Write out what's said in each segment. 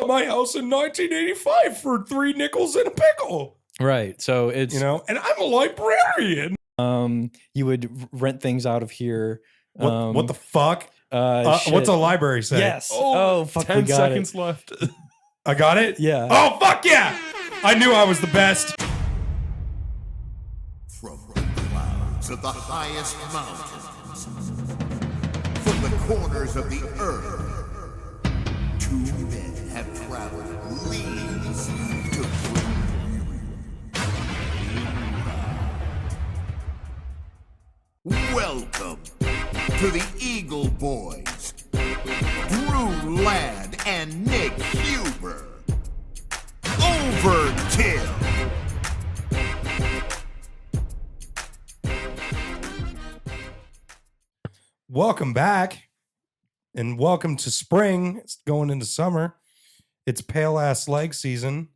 my house in 1985 for 3 nickels and a pickle. Right. So it's, and I'm a librarian. You would rent things out of here. What the fuck? Shit. What's a library say? Yes. Oh, fuck. 10 we got seconds it. left. I got it? Yeah. Oh, fuck yeah. I knew I was the best. From the clouds of the highest mountains, from the corners of the earth, 2 men have traveled leagues to bring you. Welcome to the Eagle Boys, Drew Ladd and Nick Huber. Overkill. Welcome back, and welcome to spring. It's going into summer. It's pale ass leg season.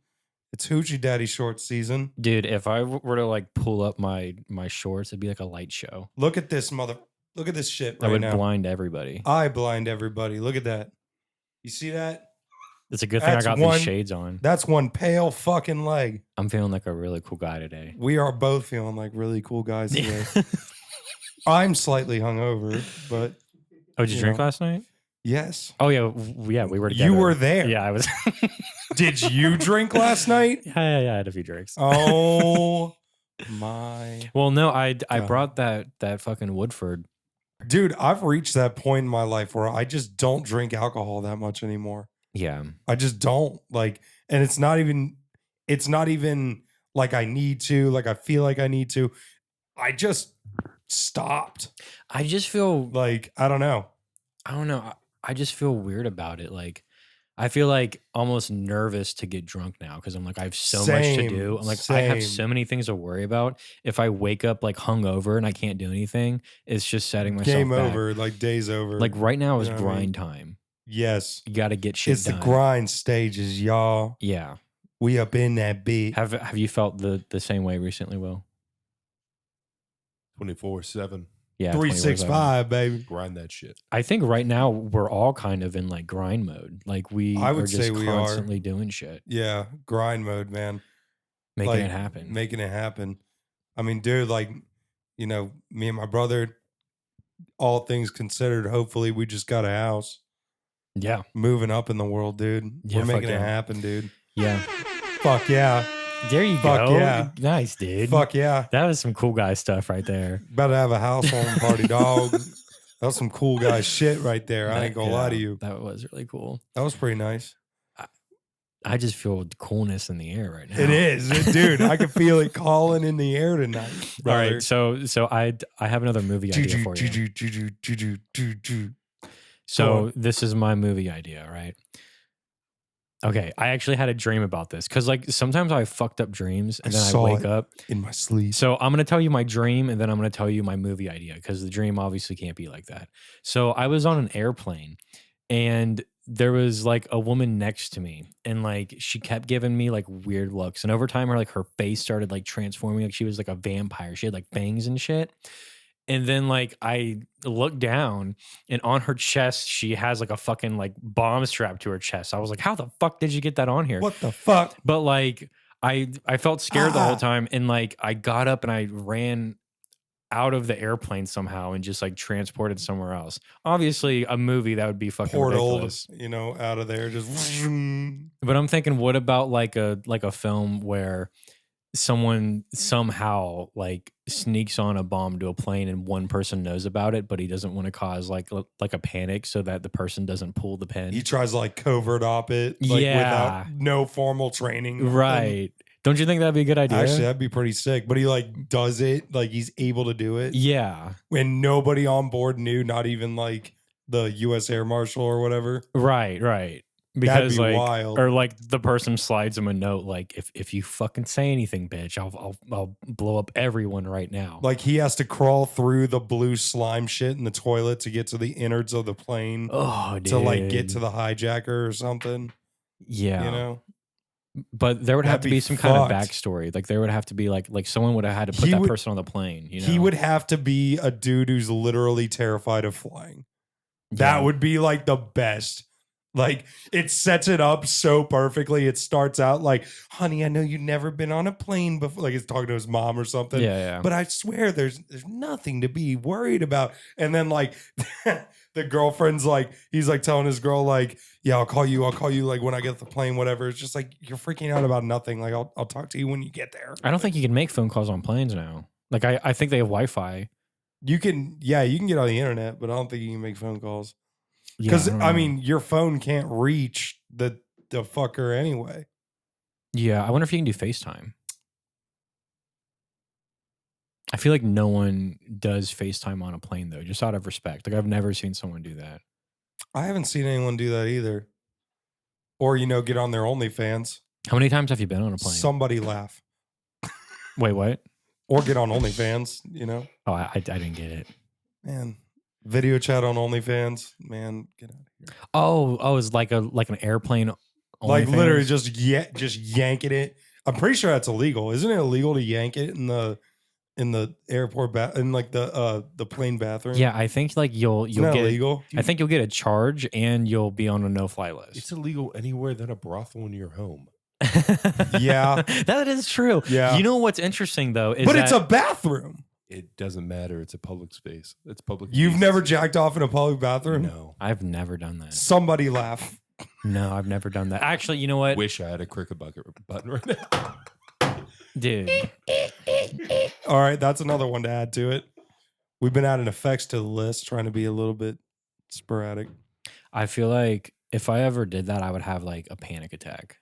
It's hoochie daddy shorts season. Dude, if I were to like pull up my shorts, it'd be like a light show. Look at this Look at this shit right I would now. blind everybody. I blind everybody. Look at that. You see that? It's a good thing I got these shades on. That's one pale fucking leg. I'm feeling like a really cool guy today. We are both feeling like really cool guys today. I'm slightly hungover, but Oh, did you drink last night? yes. Oh yeah, we were together. You were there. Yeah, I was. Did you drink last night? Yeah, I had a few drinks. Oh my. Well, no, I brought that fucking Woodford. Dude, I've reached that point in my life where I just don't drink alcohol that much anymore. Yeah. I just don't like, and it's not even like I need to, like I feel like I need to. I just stopped. I just feel Like, I don't know. I just feel weird about it. Like, I feel like almost nervous to get drunk now because I'm like, I have so much to do. I'm like, I have so many things to worry about. If I wake up like hungover and I can't do anything, it's just setting myself Game back. over, like days over. Like right now is You know what I mean? grind time. Yes. You got to get shit It's done. the grind stages, y'all. Yeah. We up in that beat. Have you felt the same way recently, Will? 24/7. Yeah. 365, baby. Grind that shit. I think right now we're all kind of in like grind mode. Like I would are just say we are. constantly doing shit, Yeah, grind mode, man. making Like, it happen. Making it happen. I mean, dude, like, me and my brother, all things considered, hopefully we just got a house. Yeah. Moving up in the world, dude. Yeah, We're making fuck it yeah. happen, dude. Yeah. Fuck yeah. There you Fuck go. yeah. Nice, dude. Fuck yeah. That was some cool guy stuff right there. About to have a housewarming party, dog. That was some cool guy shit right there. I ain't gonna lie to you. That was really cool. That was pretty nice. I just feel coolness in the air right now. It is, dude. I can feel it calling in the air tonight. All Brother. right. So I have another movie idea for you. So this is my movie idea, right? Okay, I actually had a dream about this because like sometimes I have fucked up dreams and then I wake up in my sleep. So I'm going to tell you my dream and then I'm going to tell you my movie idea because the dream obviously can't be like that. So I was on an airplane and there was like a woman next to me and like she kept giving me like weird looks. And over time her face started like transforming. Like she was like a vampire. She had like fangs and shit. And then like I looked down and on her chest, she has like a fucking like bomb strapped to her chest. I was like, how the fuck did you get that on here? What the fuck? But like I felt scared the whole time. And like I got up and I ran out of the airplane somehow and just like transported somewhere else. Obviously a movie that would be fucking ridiculous. Out of there. Just But I'm thinking, what about like a film where someone somehow like sneaks on a bomb to a plane and one person knows about it, but he doesn't want to cause like a panic so that the person doesn't pull the pin. He tries to like covert op it without no formal training. Right. Don't you think that'd be a good idea? Actually, that'd be pretty sick. But he like does it, like he's able to do it. Yeah. When nobody on board knew, not even like the U.S. Air Marshal or whatever. Right. Because that'd be like, wild. or like the person slides him a note like, if you fucking say anything, bitch, I'll blow up everyone right now. Like he has to crawl through the blue slime shit in the toilet to get to the innards of the plane. Oh, dude. To like get to the hijacker or something. Yeah. But there would have to be some kind of backstory. Like there would have to be like someone would have had to put that person on the plane. He would have to be a dude who's literally terrified of flying. Yeah. That would be like the best. Like it sets it up so perfectly. It starts out like, honey, I know you've never been on a plane before. Like it's talking to his mom or something. Yeah. But I swear there's nothing to be worried about. And then like the girlfriend's like, he's like telling his girl, like, yeah, I'll call you like when I get the plane, whatever. It's just like you're freaking out about nothing. Like I'll talk to you when you get there. I don't think you can make phone calls on planes now. Like I think they have Wi-Fi. You can get on the internet, but I don't think you can make phone calls. Yeah, Because don't I know. mean, your phone can't reach the fucker anyway. Yeah, I wonder if you can do FaceTime. I feel like no one does FaceTime on a plane though, just out of respect. Like I've never seen someone do that. I haven't seen anyone do that either. Or, get on their OnlyFans. How many times have you been on a plane? Somebody laugh. Wait, what? Or get on OnlyFans, Oh, I didn't get it. Man, video chat on OnlyFans. Man, get out of here. Oh, it's like an airplane. Like OnlyFans? literally just yanking it. I'm pretty sure that's illegal. Isn't it illegal to yank it in the airport in like the plane bathroom? Yeah, I think like you'll Isn't that get illegal? I think you'll get a charge and you'll be on a no-fly list. It's illegal anywhere than a brothel in your home. Yeah. That is true. Yeah. You know what's interesting though is But that it's a bathroom. It doesn't matter. It's a public space. It's public. You've space. never jacked off in a public bathroom? No. I've never done that. Somebody laugh. No, I've never done that. Actually, you know what? Wish I had a cricket bucket button right now. Dude. All right, that's another one to add to it. We've been adding effects to the list, trying to be a little bit sporadic. I feel like if I ever did that, I would have like a panic attack.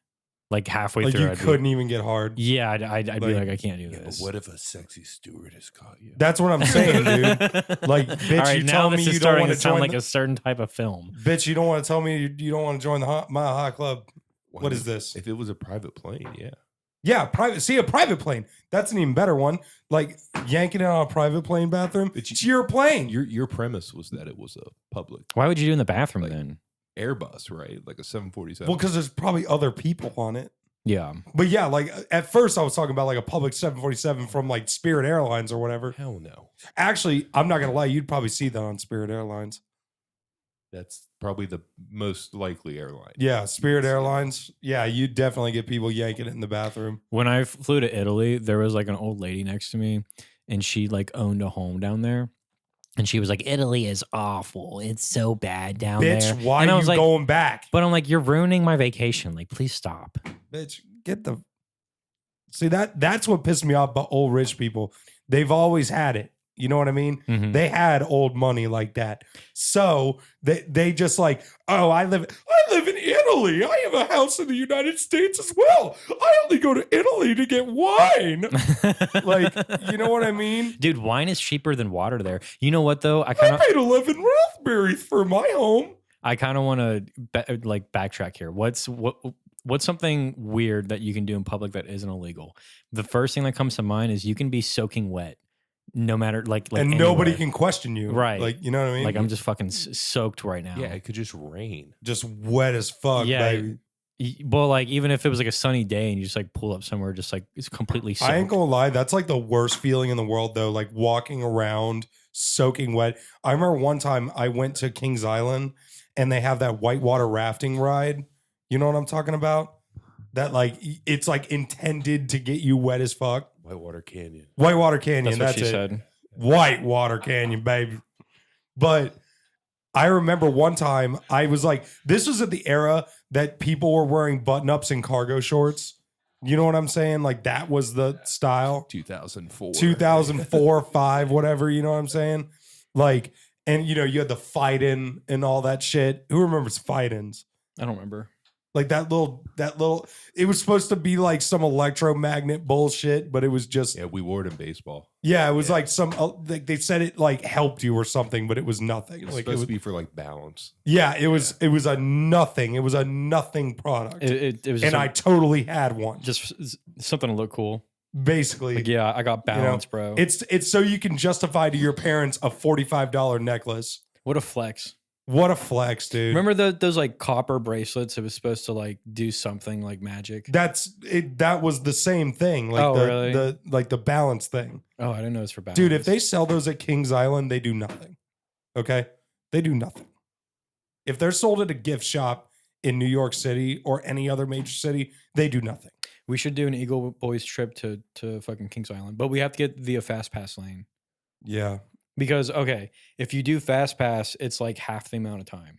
Like halfway Like through. you I'd be- couldn't even get hard. Yeah, I'd be Like- like, I can't do Yeah, but this. what if a sexy stewardess caught you? That's what I'm saying, dude. Like, bitch, All right, you now tell this me is you don't starting want to to sound join like the- a certain type of film. Bitch, you don't want to tell me you don't want to join the Mile High Club. Why What not? is this? If it was a private plane, yeah. Yeah, private. See, a private plane. That's an even better one. Like yanking it on a private plane bathroom. But It's your plane. Your premise was that it was a public Why would you do it in the bathroom Like- then? Airbus, right? Like a 747. Well, because there's probably other people on it. Yeah. But yeah, like at first I was talking about like a public 747 from like Spirit Airlines or whatever. Hell no. Actually, I'm not gonna lie, you'd probably see that on Spirit Airlines. That's probably the most likely airline. Yeah, Spirit Airlines. Yeah, you definitely get people yanking it in the bathroom. When I flew to Italy, there was like an old lady next to me and she like owned a home down there. And she was like, Italy is awful. It's so bad down there. Bitch, why and I are was you like, going back? But I'm like, you're ruining my vacation. Like, please stop. Bitch, get the. See, that's what pissed me off about old rich people. They've always had it. You know what I mean? Mhm. They had old money like that. So they just like, oh, I live in Italy. I have a house in the United States as well. I only go to Italy to get wine. Like, you know what I mean? Dude, wine is cheaper than water there. You know what though? I I kind of paid 11 raspberries for my home. want to like backtrack here. What's something weird that you can do in public that isn't illegal? The first thing that comes to mind is you can be soaking wet, no matter like and nobody anywhere. can question you. Right. Like, you know what I mean? Like I'm just fucking soaked right now. Yeah, it could just rain. just wet as fuck, Yeah. baby. Well, like even if it was like a sunny day and you just like pull up somewhere, just like it's completely soaked. I ain't gonna lie, that's like the worst feeling in the world though, like walking around soaking wet. I remember one time I went to Kings Island and they have that whitewater rafting ride. You know what I'm talking about? That like it's like intended to get you wet as fuck. Whitewater Canyon. Whitewater Canyon, That's what that's she it. said. Whitewater Canyon, baby. But I remember one time I was like, this was at the era that people were wearing button-ups and cargo shorts. You know what I'm saying? Like that was the style. 2004. 2004, 5, whatever, you know what I'm saying? Like, and you know, you had the fight-in and all that shit. Who remembers fight-ins? I don't remember. Like that little, it was supposed to be like some electromagnet bullshit, but it was just, Yeah, we wore it in baseball. yeah, it was like some, like they said it like helped you or something, but it was nothing. It was Like supposed it was, to be for like balance. yeah, it was a nothing. It was a nothing product. It was And I totally had one. just something to look cool. Basically, Like yeah, I got balance, bro. it's so you can justify to your parents a $45 necklace. What a flex. What a flex, dude. Remember those like copper bracelets? It was supposed to like do something like magic. That's it. That was the same thing. Like Oh, the, really? the balance thing. Oh, I didn't know it was for balance. Dude, if they sell those at Kings Island, they do nothing. Okay? They do nothing. If they're sold at a gift shop, in New York City or any other major city, they do nothing. We should do an Eagle Boys trip to fucking Kings Island, but we have to get via Fast Pass lane. Yeah. Because, okay, if you do Fast Pass, it's like half the amount of time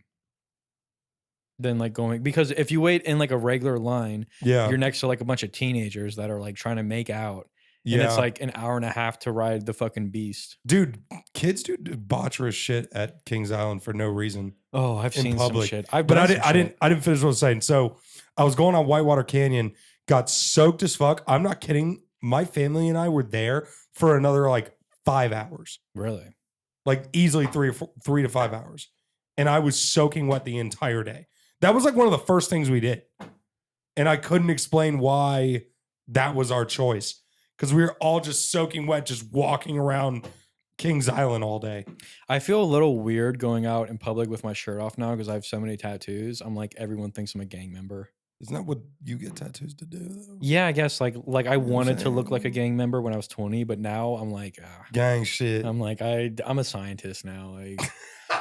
than like going. Because if you wait in like a regular line, Yeah. you're next to like a bunch of teenagers that are like trying to make out. Yeah. And it's like an hour and a half to ride the fucking beast. Dude, kids do debaucherous shit at Kings Island for no reason. Oh, I've In seen public. some shit. I've But done I some didn't shit. I didn't finish what I was saying. So I was going on Whitewater Canyon, got soaked as fuck. I'm not kidding. My family and I were there for another like 5 hours. Really? Like easily 3 to 5 hours. And I was soaking wet the entire day. That was like one of the first things we did. And I couldn't explain why that was our choice. Because we were all just soaking wet, just walking around Kings Island all day. I feel a little weird going out in public with my shirt off now because I have so many tattoos. I'm like, everyone thinks I'm a gang member. Isn't that what you get tattoos to do, though? Yeah, I guess like I what I'm wanted to look like a saying? gang member when I was 20, but now I'm like, Gang shit. I'm like, I'm a scientist now. Like,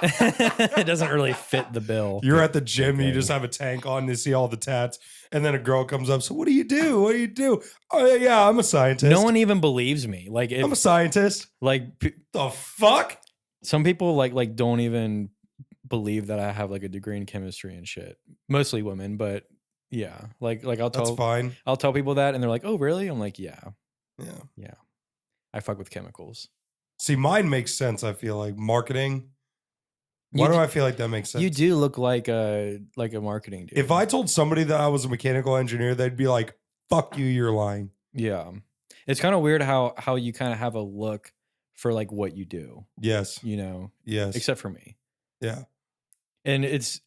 it doesn't really fit the bill. You're at the gym and you Okay. just have a tank on to see all the tats. And then a girl comes up. So what do you do? What do you do? Oh, yeah, I'm a scientist. No one even believes me. Like, I'm a if, scientist. like The fuck? some people like don't even believe that I have like a degree in chemistry and shit. Mostly women, but yeah, like I'll That's tell fine. I'll tell people that, and they're like, "Oh, really?" I'm like, "Yeah, Yeah. I fuck with chemicals." See, mine makes sense. I feel like marketing. You Why do d- I feel like that makes sense? You do look like a marketing dude. If I told somebody that I was a mechanical engineer, they'd be like, fuck you, you're lying. yeah, it's kind of weird how you kind of have a look for like what you do, Yes. you know, Yes. except for me. Yeah. And it's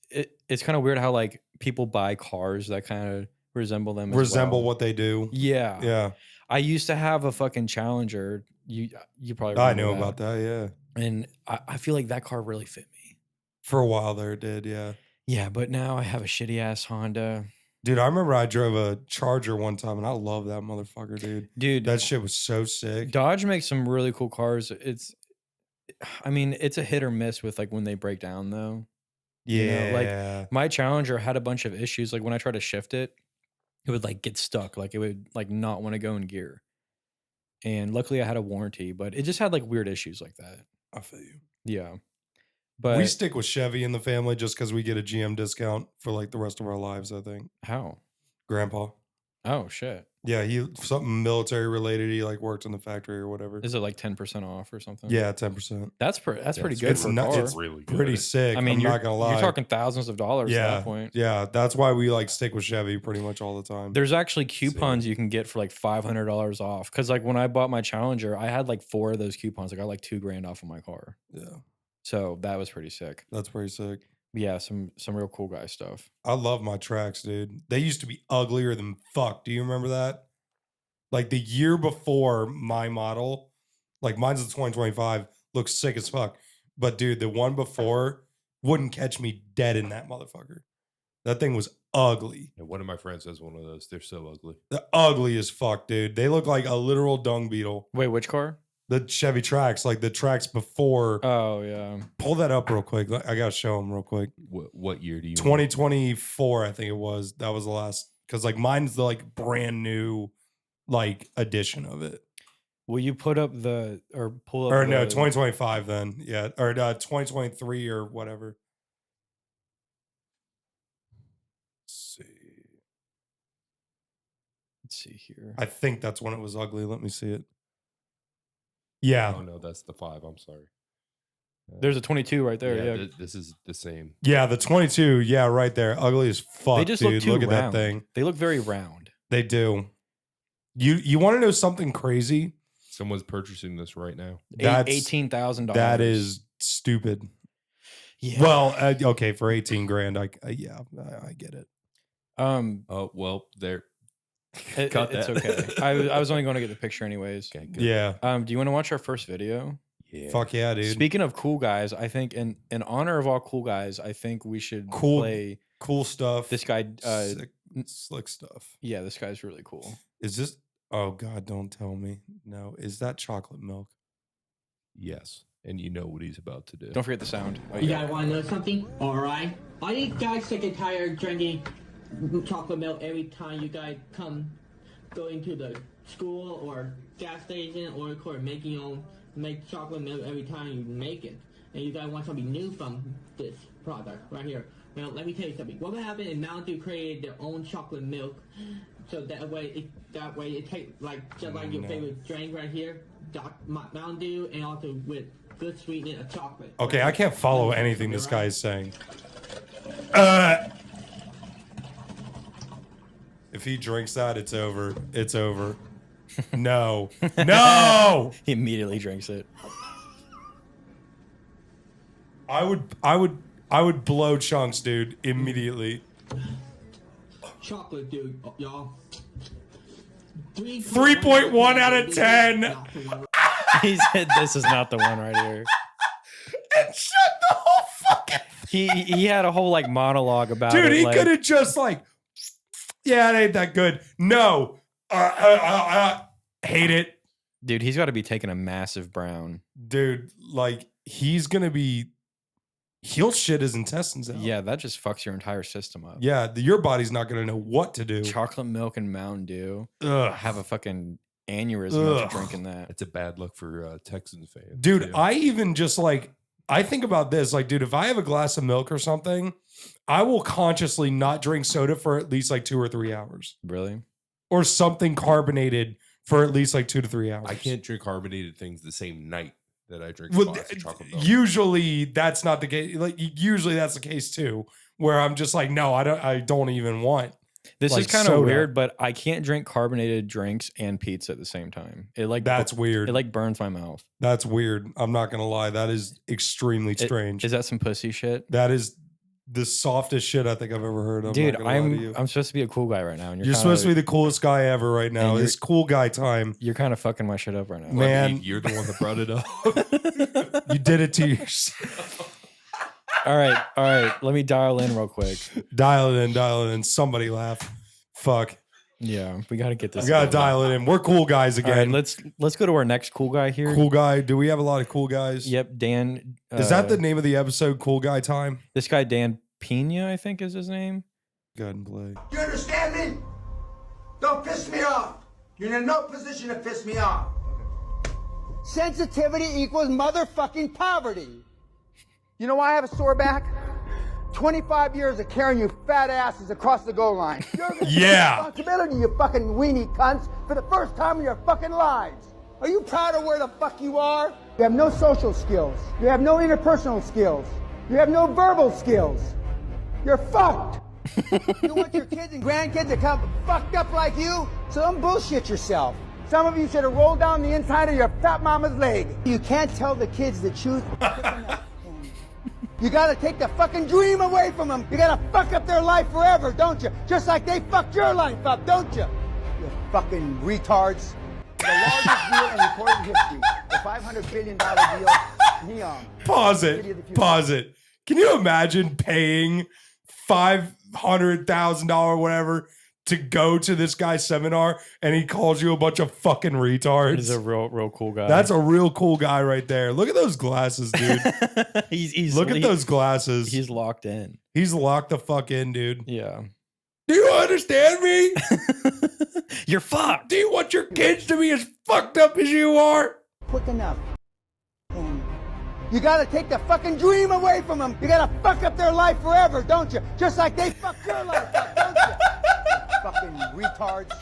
kind of weird how like people buy cars that kind of resemble them. Resemble as well. what they do. Yeah. Yeah. I used to have a fucking Challenger. You probably I remember know about that. Yeah. And I feel like that car really fit me. For a while there, it did. Yeah. Yeah, but now I have a shitty ass Honda. Dude, I remember I drove a Charger one time and I love that motherfucker, dude. Dude, That shit was so sick. Dodge makes some really cool cars. I mean, it's a hit or miss with like when they break down though. You know, like, Yeah. My Challenger had a bunch of issues. Like when I tried to shift it, it would like get stuck. Like it would like not want to go in gear. And luckily I had a warranty, but it just had like weird issues like that. I feel you. Yeah. But We stick with Chevy in the family just because we get a GM discount for like the rest of our lives, I think. how? Grandpa. Oh shit. Yeah, he something military related. He like worked in the factory or whatever. Is it like 10% off or something? Yeah, 10%. That's pretty It's good it's for a not- car. it's really good. Pretty sick. I mean, I'm you're not gonna lie. You're talking thousands of dollars yeah, at that point. yeah. That's why we like stick with Chevy pretty much all the time. There's actually coupons you can get for like $500 off. Cause like when I bought my Challenger, I had like 4 of those coupons. I got like $2,000 off of my car. Yeah, So that was pretty sick. that's pretty sick. Yeah, some real cool guy stuff. I love my tracks, dude. They used to be uglier than fuck. Do you remember that? Like the year before my model, like mine's the 2025, looks sick as fuck. But dude, the one before wouldn't catch me dead in that motherfucker. That thing was ugly. And one of my friends has one of those. They're so ugly. The ugly as fuck, dude. They look like a literal dung beetle. Wait, which car? The Chevy tracks, like the tracks before. Oh yeah. Pull that up real quick. I gotta show them real quick. What year do you? 2024, I think it was. That was the last. Because like mine's the like brand new, like edition of it. Will you put up or pull up Or no, the- 2025 then. Yeah. Or 2023 or whatever. Let's see. Let's see here. I think that's when it was ugly. Let me see it. Yeah. Oh no, that's the 5. I'm sorry. There's a 22 right there. Yeah. This is the same. Yeah, the 22. Yeah, right there. Ugly as fuck. They just dude. look too Look at round. that thing. They look very round. They do. You want to know something crazy? Someone's purchasing this right now. That's $18,000. that is stupid. Yeah. Well, okay, for 18 grand, I get it. Oh well, there. Cut It's that. okay. I was only going to get the picture anyways. Okay, good. Yeah. Do you want to watch our first video? Yeah. Fuck yeah, dude. Speaking of cool guys, I think in honor of all cool guys, I think we should Cool. play Cool stuff. this guy. Sick, slick stuff. Yeah, this guy's really cool. Is this? Oh God, don't tell me. No, is that chocolate milk? Yes. and you know what he's about to do. Don't forget the sound. Oh, You guys want to know something? Alright. Are you guys sick and tired of drinking chocolate milk every time you guys go into the school or gas station or court making your own make chocolate milk every time you make it? And you guys want something new from this product right here. Well, let me tell you something. What happened is Mountain Dew created their own chocolate milk, so that way it tastes just like your favorite drink right here, Mountain Dew, and also with good sweetness of chocolate. Okay, I can't follow anything this guy is saying. If he drinks that, it's over. It's over. No. No! He immediately drinks it. I would blow chunks, dude, immediately. Chocolate, dude, y'all. 3.1 out of 10. He said this is not the one right here. And shut the whole fucking He had a whole like monologue about it. dude, he like, could have just like, yeah, it ain't that good. No. Hate it. Dude, he's got to be taking a massive brown. Dude, like, he'll shit his intestines out. Yeah, that just fucks your entire system up. Yeah, your body's not going to know what to do. Chocolate milk and Mountain Dew. Ugh. Have a fucking aneurysm after Ugh. drinking that. It's a bad look for Texans fans. Dude, too. I even just like, I think about this. Like, dude, if I have a glass of milk or something, I will consciously not drink soda for at least like 2 or 3 hours. Really? Or something carbonated for at least like 2 to 3 hours. I can't drink carbonated things the same night that I drink a Well, glass of chocolate milk. usually that's not the case. Like, usually that's the case too, where I'm just like, no, I don't even want. This Like is kind of soda. weird, but I can't drink carbonated drinks and pizza at the same time. It like That's weird. It like burns my mouth. That's weird. I'm not gonna lie. That is extremely strange. Is that some pussy shit? That is the softest shit I think I've ever heard. Dude, not gonna lie to you. I'm supposed to be a cool guy right now, and You're supposed to be the coolest guy ever right now. And It's cool guy time. You're kind of fucking my shit up right now. Well, man. you're the one that brought it up. You did it to yourself. All right. Let me dial in real quick. Dial it in. Somebody laugh. Fuck. Yeah, we got to get this. We gotta going. dial it in. We're cool guys All right, again. let's go to our next cool guy here. Cool guy. Do we have a lot of cool guys? Yep, Dan. Is that the name of the episode? Cool guy time. This guy Dan Pena, I think is his name. Go ahead and play. You understand me? Don't piss me off. You're in no position to piss me off. Sensitivity equals motherfucking poverty. You know why I have a sore back? 25 years of carrying you fat asses across the goal line. You're gonna take Yeah. responsibility, you fucking weenie cunts, for the first time in your fucking lives. Are you proud of where the fuck you are? You have no social skills. You have no interpersonal skills. You have no verbal skills. You're fucked. You want your kids and grandkids to come fucked up like you? So don't bullshit yourself. Some of you should have rolled down the inside of your fat mama's leg. You can't tell the kids the truth. You gotta take the fucking dream away from them. You gotta fuck up their life forever, don't you? Just like they fucked your life up, don't you? You fucking retards. The largest deal in recorded history. The $500 billion deal. Neon. Pause City of the it. future. Pause it. Can you imagine paying $500,000 whatever to go to this guy's seminar and he calls you a bunch of fucking retards? He's a real cool guy. That's a real cool guy right there. Look at those glasses, dude. he's Look at those glasses. He's locked in. He's locked the fuck in, dude. Yeah. Do you understand me? You're fucked. Do you want your kids to be as fucked up as you are? Quick enough. You gotta take the fucking dream away from them. You gotta fuck up their life forever, don't you? Just like they fucked your life up, don't you? Fucking retards.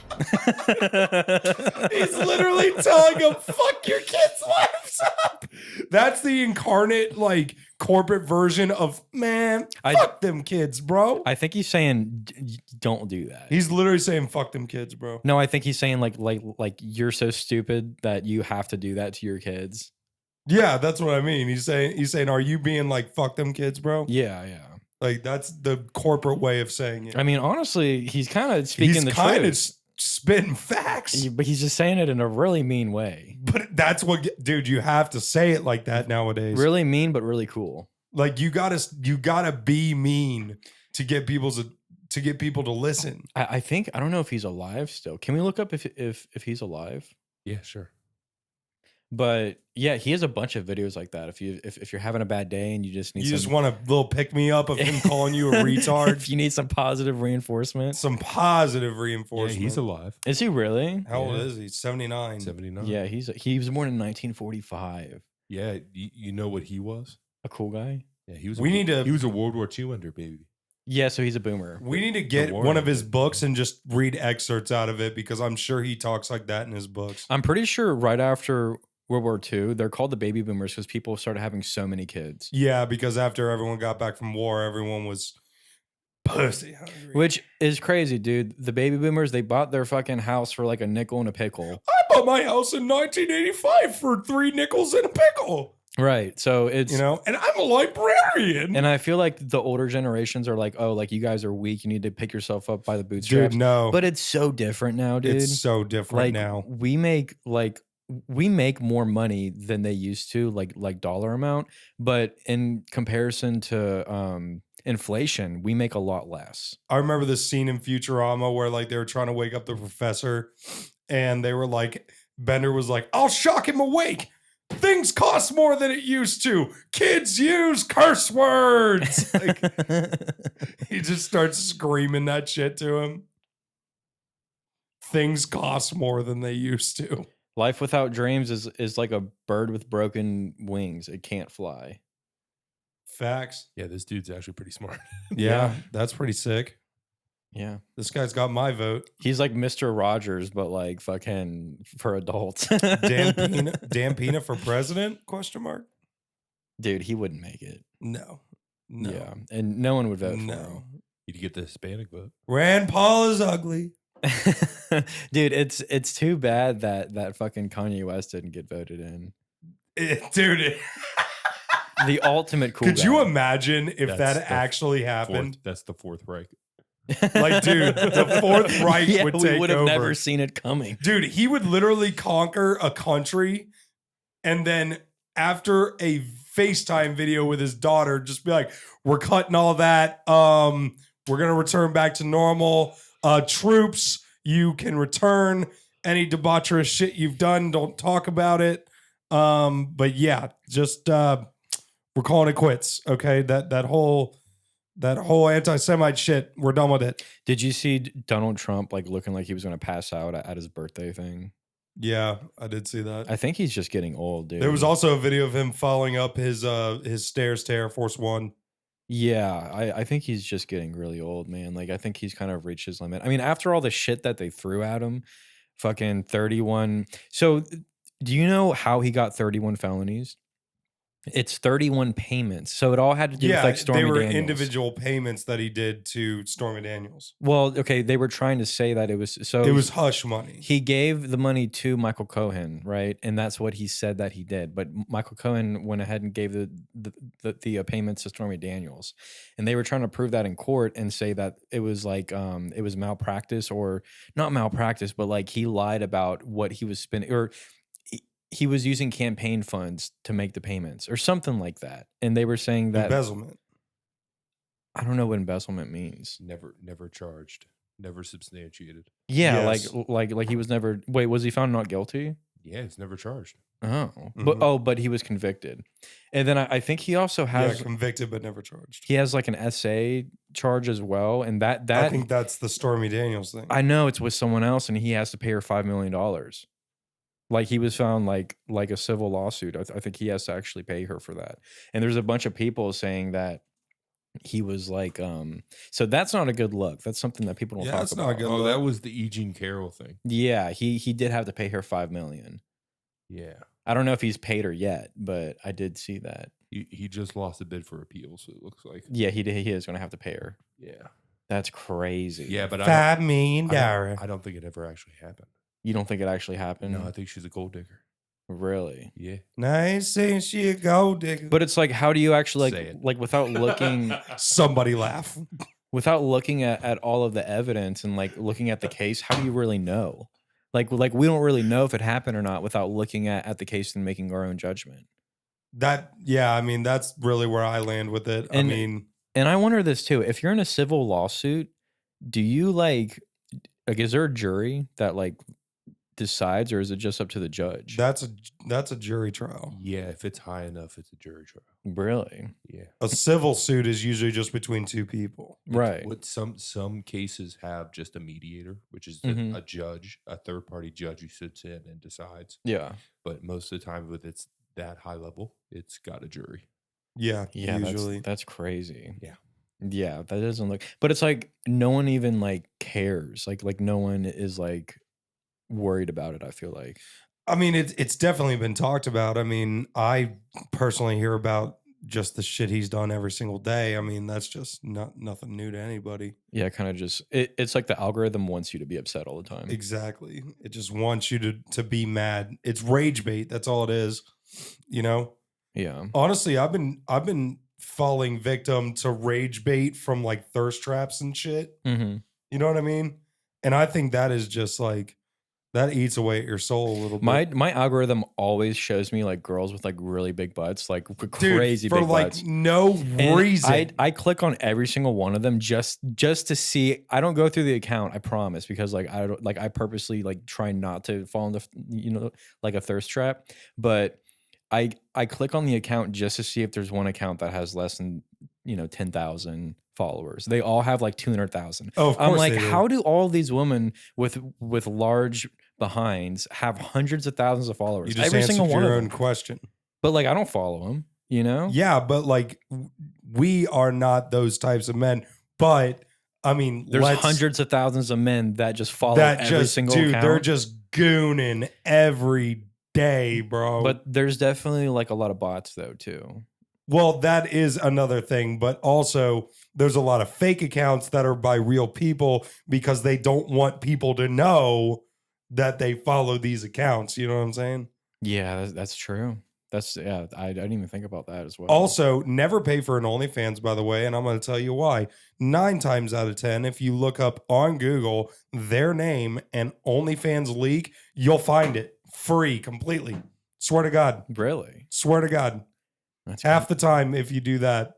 He's literally telling them, fuck your kids' lives up. That's the incarnate, like, corporate version of, man, fuck them kids, bro. I think he's saying don't do that. He's literally saying, fuck them kids, bro. No, I think he's saying like you're so stupid that you have to do that to your kids. Yeah, that's what I mean. He's saying, are you being like, fuck them kids, bro? Yeah. Like, that's the corporate way of saying it. I mean, honestly, he's kind of speaking He's the kind of truth. spitting facts. But he's just saying it in a really mean way. But that's what, dude, you have to say it like that nowadays. Really mean, but really cool. Like, you gotta be mean to get people to listen. I think I don't know if he's alive still. Can we look up if he's alive? Yeah, sure. But yeah, he has a bunch of videos like that. If you're having a bad day and you just need You some, just want a little pick me up of him calling you a retard. if you need some positive reinforcement. Some positive Yeah, reinforcement. he's alive. Is he really? How old Yeah. is he? 79. 79. Yeah, he was born in 1945. Yeah, you know what he was? A cool guy. Yeah, he was. We need to- He was a World War II under baby. Yeah, so he's a boomer. We need to get war one of and his shit. books and just read excerpts out of it because I'm sure he talks like that in his books. I'm pretty sure right after World War II, they're called the baby boomers because people started having so many kids. Yeah, because after everyone got back from war, everyone was pussy hungry. Which is crazy, dude. The baby boomers, they bought their fucking house for like a nickel and a pickle. I bought my house in 1985 for 3 nickels and a pickle. Right. So it's, You know, and I'm a librarian. and I feel like the older generations are like, oh, like you guys are weak. You need to pick yourself up by the bootstraps. Dude, no. But it's so different now, dude. It's so different like now. we make more money than they used to, like dollar amount. But in comparison to inflation, we make a lot less. I remember this scene in Futurama where like they were trying to wake up the professor and they were like, Bender was like, I'll shock him awake. Things cost more than it used to. Kids use curse words. Like, he just starts screaming that shit to him. Things cost more than they used to. Life without dreams is like a bird with broken wings. It can't fly. Facts. Yeah, this dude's actually pretty smart. Yeah, that's pretty sick. Yeah. This guy's got my vote. He's like Mr. Rogers, but like fucking for adults. Dan Pena for president? Question mark. Dude, he wouldn't make it. No. Yeah. And no one would vote No. You'd get the Hispanic vote. Rand Paul is ugly. for him. Dude, it's too bad that fucking Kanye West didn't get voted in. Dude, The ultimate cool could you guy. imagine if That's that the actually happened? That's the Fourth Reich. Like, dude, the Fourth Reich would we take would have over. never seen it coming. Dude, he would literally conquer a country and then after a FaceTime video with his daughter, just be like, we're cutting all that. We're going to return back to normal. Troops, you can return. Any debaucherous shit you've done, don't talk about it. But yeah, just we're calling it quits. Okay, that whole anti-Semite shit, we're done with it. Did you see Donald Trump like looking like he was going to pass out at his birthday thing? Yeah, I did see that. I think he's just getting old, dude. There was also a video of him following up his stairs to Air Force One. Yeah, I think he's just getting really old, man. Like, I think he's kind of reached his limit. I mean, after all the shit that they threw at him, fucking 31. So, do you know how he got 31 felonies? It's 31 payments. So it all had to do with like Stormy they were Daniels. individual payments that he did to Stormy Daniels. Well, okay, they were trying to say that it was so It was hush money. he gave the money to Michael Cohen, right? And that's what he said that he did. But Michael Cohen went ahead and gave the payments to Stormy Daniels, and they were trying to prove that in court and say that it was like it was malpractice, or not malpractice, but like he lied about what he was spending, or he was using campaign funds to make the payments or something like that. And they were saying that Embezzlement. I don't know what embezzlement means. Never charged. Never substantiated. Yeah, Yes. like he was never. Wait, was he found not guilty? Yeah, it's never charged. Oh, Mhm. but he was convicted, and then I think he also has Yeah, convicted but never charged. he has like an essay charge as well, and that I think that's the Stormy Daniels thing. I know it's with someone else, and he has to pay her $5 million. Like he was found like a civil lawsuit. I think he has to actually pay her for that. And there's a bunch of people saying that he was like, so that's not a good look. That's something that people don't Yeah, talk that's about. not a good Oh, look. that was the E. Jean Carroll thing. Yeah, he did have to pay her $5 million. Yeah. I don't know if he's paid her yet, but I did see that. He just lost a bid for appeal, so it looks like. Yeah, he is going to have to pay her. Yeah. That's crazy. Yeah, but $5 million. I don't think it ever actually happened. You don't think it actually happened? No, I think she's a gold digger. Really? Yeah. Nice saying she a gold digger. But it's like, how do you actually Say it. like without looking Somebody laugh. without looking at all of the evidence and like looking at the case? How do you really know? Like we don't really know if it happened or not without looking at the case and making our own judgment. I mean, that's really where I land with it. And- I mean, And I wonder this too: if you're in a civil lawsuit, do you like is there a jury that like decides, or is it just up to the judge? That's a jury trial. Yeah, if it's high enough, it's a jury trial. Really? Yeah. A civil suit is usually just between two people. Right. What some cases have just a mediator, which is Mhm. a judge, a third party judge who sits in and decides. Yeah. But most of the time, with it's that high level, it's got a jury. Yeah, Yeah, usually. that's crazy. Yeah. Yeah, that doesn't look. But it's like no one even like cares. Like no one is like worried about it. I feel like. I mean, it's definitely been talked about. I mean, I personally hear about just the shit he's done every single day. I mean, that's just nothing new to anybody. Yeah, kind of just it's like the algorithm wants you to be upset all the time. Exactly. It just wants you to be mad. It's rage bait. That's all it is. You know? Yeah. Honestly, I've been falling victim to rage bait from like thirst traps and shit. Mm-hmm. You know what I mean? And I think that is just like that eats away at your soul a little bit. My algorithm always shows me like girls with like really big butts, like Dude, crazy for big like butts. no And reason. I click on every single one of them just to see. I don't go through the account, I promise, because like I purposely like try not to fall into like a thirst trap. But I click on the account just to see if there's one account that has less than 10,000 followers. They all have like 200,000. Oh, of I'm course like, they do. how do all these women with large behinds have hundreds of thousands of followers? You just Every answered single one your of own them. question. But like, I don't follow them. Yeah, but like we are not those types of men. But I mean, There's hundreds of thousands of men that just follow that every just single dude, account. they're just gooning every day, bro. But there's definitely like a lot of bots though too. well, that is another thing. But also, there's a lot of fake accounts that are by real people because they don't want people to know that they follow these accounts. You know what I'm saying? Yeah, that's true. I didn't even think about that as well. Also, never pay for an OnlyFans, by the way, and I'm going to tell you why. 9 times out of 10, if you look up on Google their name and OnlyFans leak, you'll find it free completely. Swear to God. Really? Swear to God. That's Half the time, if you do that,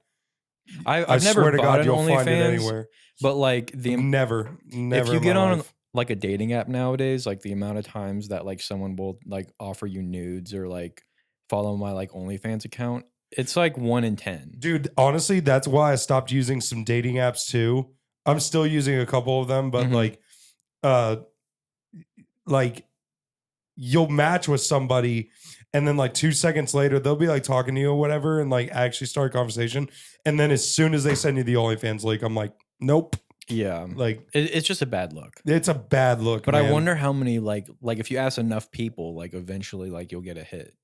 I've I never swear to bought God, an you'll find it OnlyFans, anywhere. but like Never if you in get my on life. like a dating app nowadays, like the amount of times that like someone will like offer you nudes or like follow my like OnlyFans account, it's like 1 in 10. Dude, honestly, that's why I stopped using some dating apps too. I'm still using a couple of them, but Mhm. like you'll match with somebody and then like 2 seconds later they'll be like talking to you or whatever and like actually start a conversation. And then as soon as they send you the OnlyFans link, I'm like, nope. Yeah, Like it's just a bad look. it's a bad look. But I man. wonder how many like if you ask enough people, like eventually like you'll get a hit.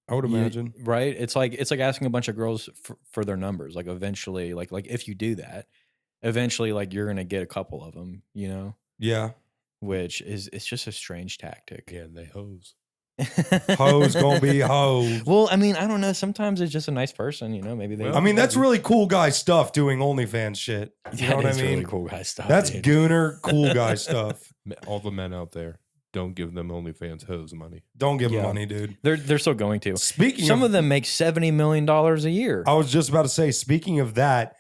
I would imagine. Right? It's like asking a bunch of girls for their numbers. Like eventually, like if you do that, eventually like you're gonna get a couple of them. Yeah. Which it's just a strange tactic. Yeah, and they hose. Hoes gonna be hoes. Well, I mean, I don't know. Sometimes it's just a nice person. Maybe they. Well, I mean, that's really cool guy stuff doing OnlyFans shit. You know what I That is mean? really cool guy stuff. That's dude. gooner cool guy stuff. All the men out there, don't give them OnlyFans hose money. Don't give them Yeah. money, dude. They're still going to. Speaking Some of them make $70 million a year. I was just about to say, speaking of that,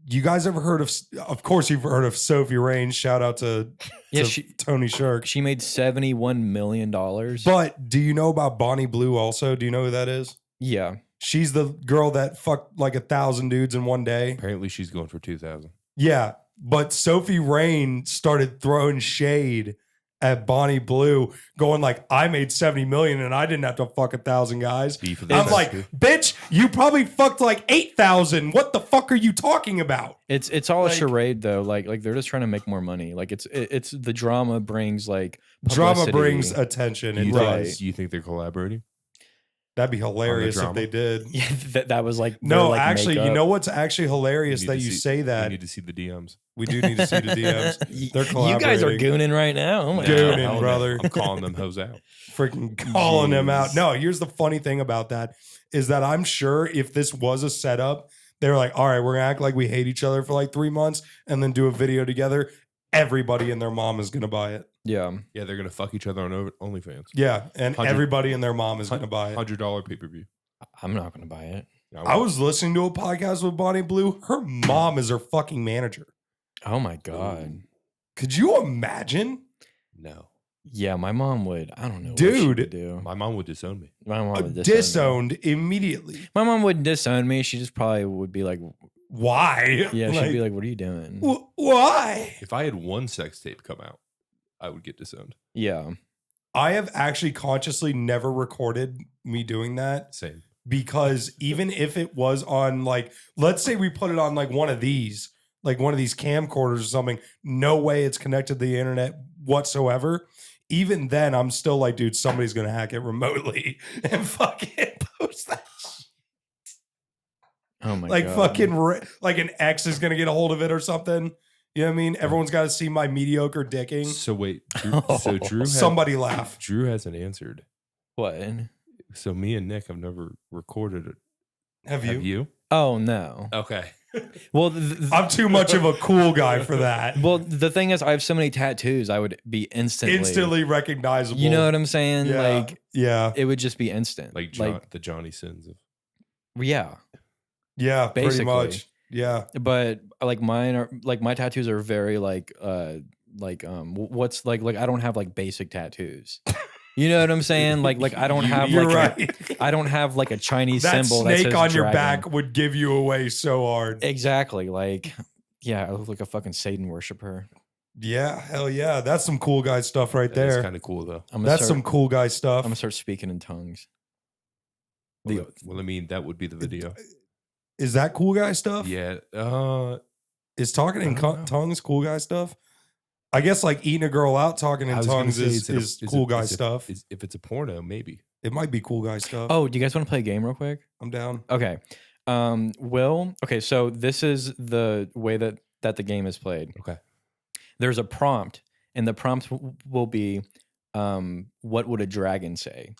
you guys ever heard of course you've heard of Sophie Rain. Shout out to Yeah, Tony Shirk. she made $71 million. But do you know about Bonnie Blue also? Do you know who that is? Yeah. She's the girl that fucked like 1,000 dudes in one day. Apparently, she's going for 2,000. Yeah. But Sophie Rain started throwing shade at Bonnie Blue, going like, I made 70 million and I didn't have to fuck 1,000 guys. Beef of the I'm like, century. bitch, you probably fucked like 8,000. What the fuck are you talking about? It's all Like- a charade though. Like they're just trying to make more money. Like it's the drama brings like Drama publicity. brings attention. It You does. think they're collaborating? That'd be hilarious if drama? they did. Yeah, that was like No, their, like, actually, you makeup. know what's actually hilarious need that to you see- say that? You need to see the DMs. We do need to see the DMs. They're You guys are collaborating. gooning right now. Oh my Gooning, god. Hell no. brother. I'm calling them hose out. Freaking calling them out. Jeez. No, here's the funny thing about that is that I'm sure if this was a setup, they were like, all right, we're gonna act like we hate each other for like 3 months and then do a video together. Everybody and their mom is gonna buy it. Yeah. Yeah, they're gonna fuck each other on OnlyFans. Yeah, and 100 everybody and their mom is gonna buy it. $100 pay-per-view. I'm not gonna buy it. I was listening to a podcast with Bonnie Blue. Her mom is her fucking manager. Oh my god. Could you imagine? no. Yeah, my mom would. I don't know, what she Dude. would do. My mom would disown me. My mom would disown me. Disowned immediately. My mom wouldn't disown me. She just probably would be like, Why? yeah, she'd be like, "What are you doing?" Why? If I had one sex tape come out, I would get disowned. Yeah. I have actually consciously never recorded me doing that Same. because even if it was on like, let's say we put it on like one of these camcorders or something, no way it's connected to the internet whatsoever. Even then, I'm still like, dude, somebody's gonna hack it remotely and fucking post that. Oh my Like god. fucking like an ex is gonna get a hold of it or something. You know what I mean? Everyone's got to see my mediocre dicking. So wait, so Drew Somebody laugh. Drew hasn't answered. What? So me and Nick have never recorded it. Have Have you? Oh no. Okay. Well, I'm too much of a cool guy for that. well, the thing is, I have so many tattoos. I would be instantly recognizable. You know what I'm saying? Yeah. Like, yeah, it would just be instant. Like the Johnny Sins of. Yeah. yeah, Basically. pretty much. Yeah, But like mine are like my tattoos are very what's like I don't have like basic tattoos. You know what I'm saying? Like I don't have you're like right. I don't have like a Chinese that symbol snake that says on your dragon. back would give you away so hard. Exactly. Like, yeah, I look like a fucking Satan worshiper. Yeah, hell yeah, that's some cool guy stuff right That's there. kind of cool though. That's some cool guy stuff. I'm gonna start speaking in tongues. Well, I mean, that would be the video. Is that cool guy stuff? Yeah. Is talking in I don't know. tongues cool guy stuff? I guess like eating a girl out talking in I was gonna tongues say, is cool guy stuff. If it's a porno, maybe. It might be cool guy stuff. Oh, do you guys want to play a game real quick? I'm down. Okay. So this is the way that the game is played. Okay. There's a prompt, and the prompt will be, what would a dragon say?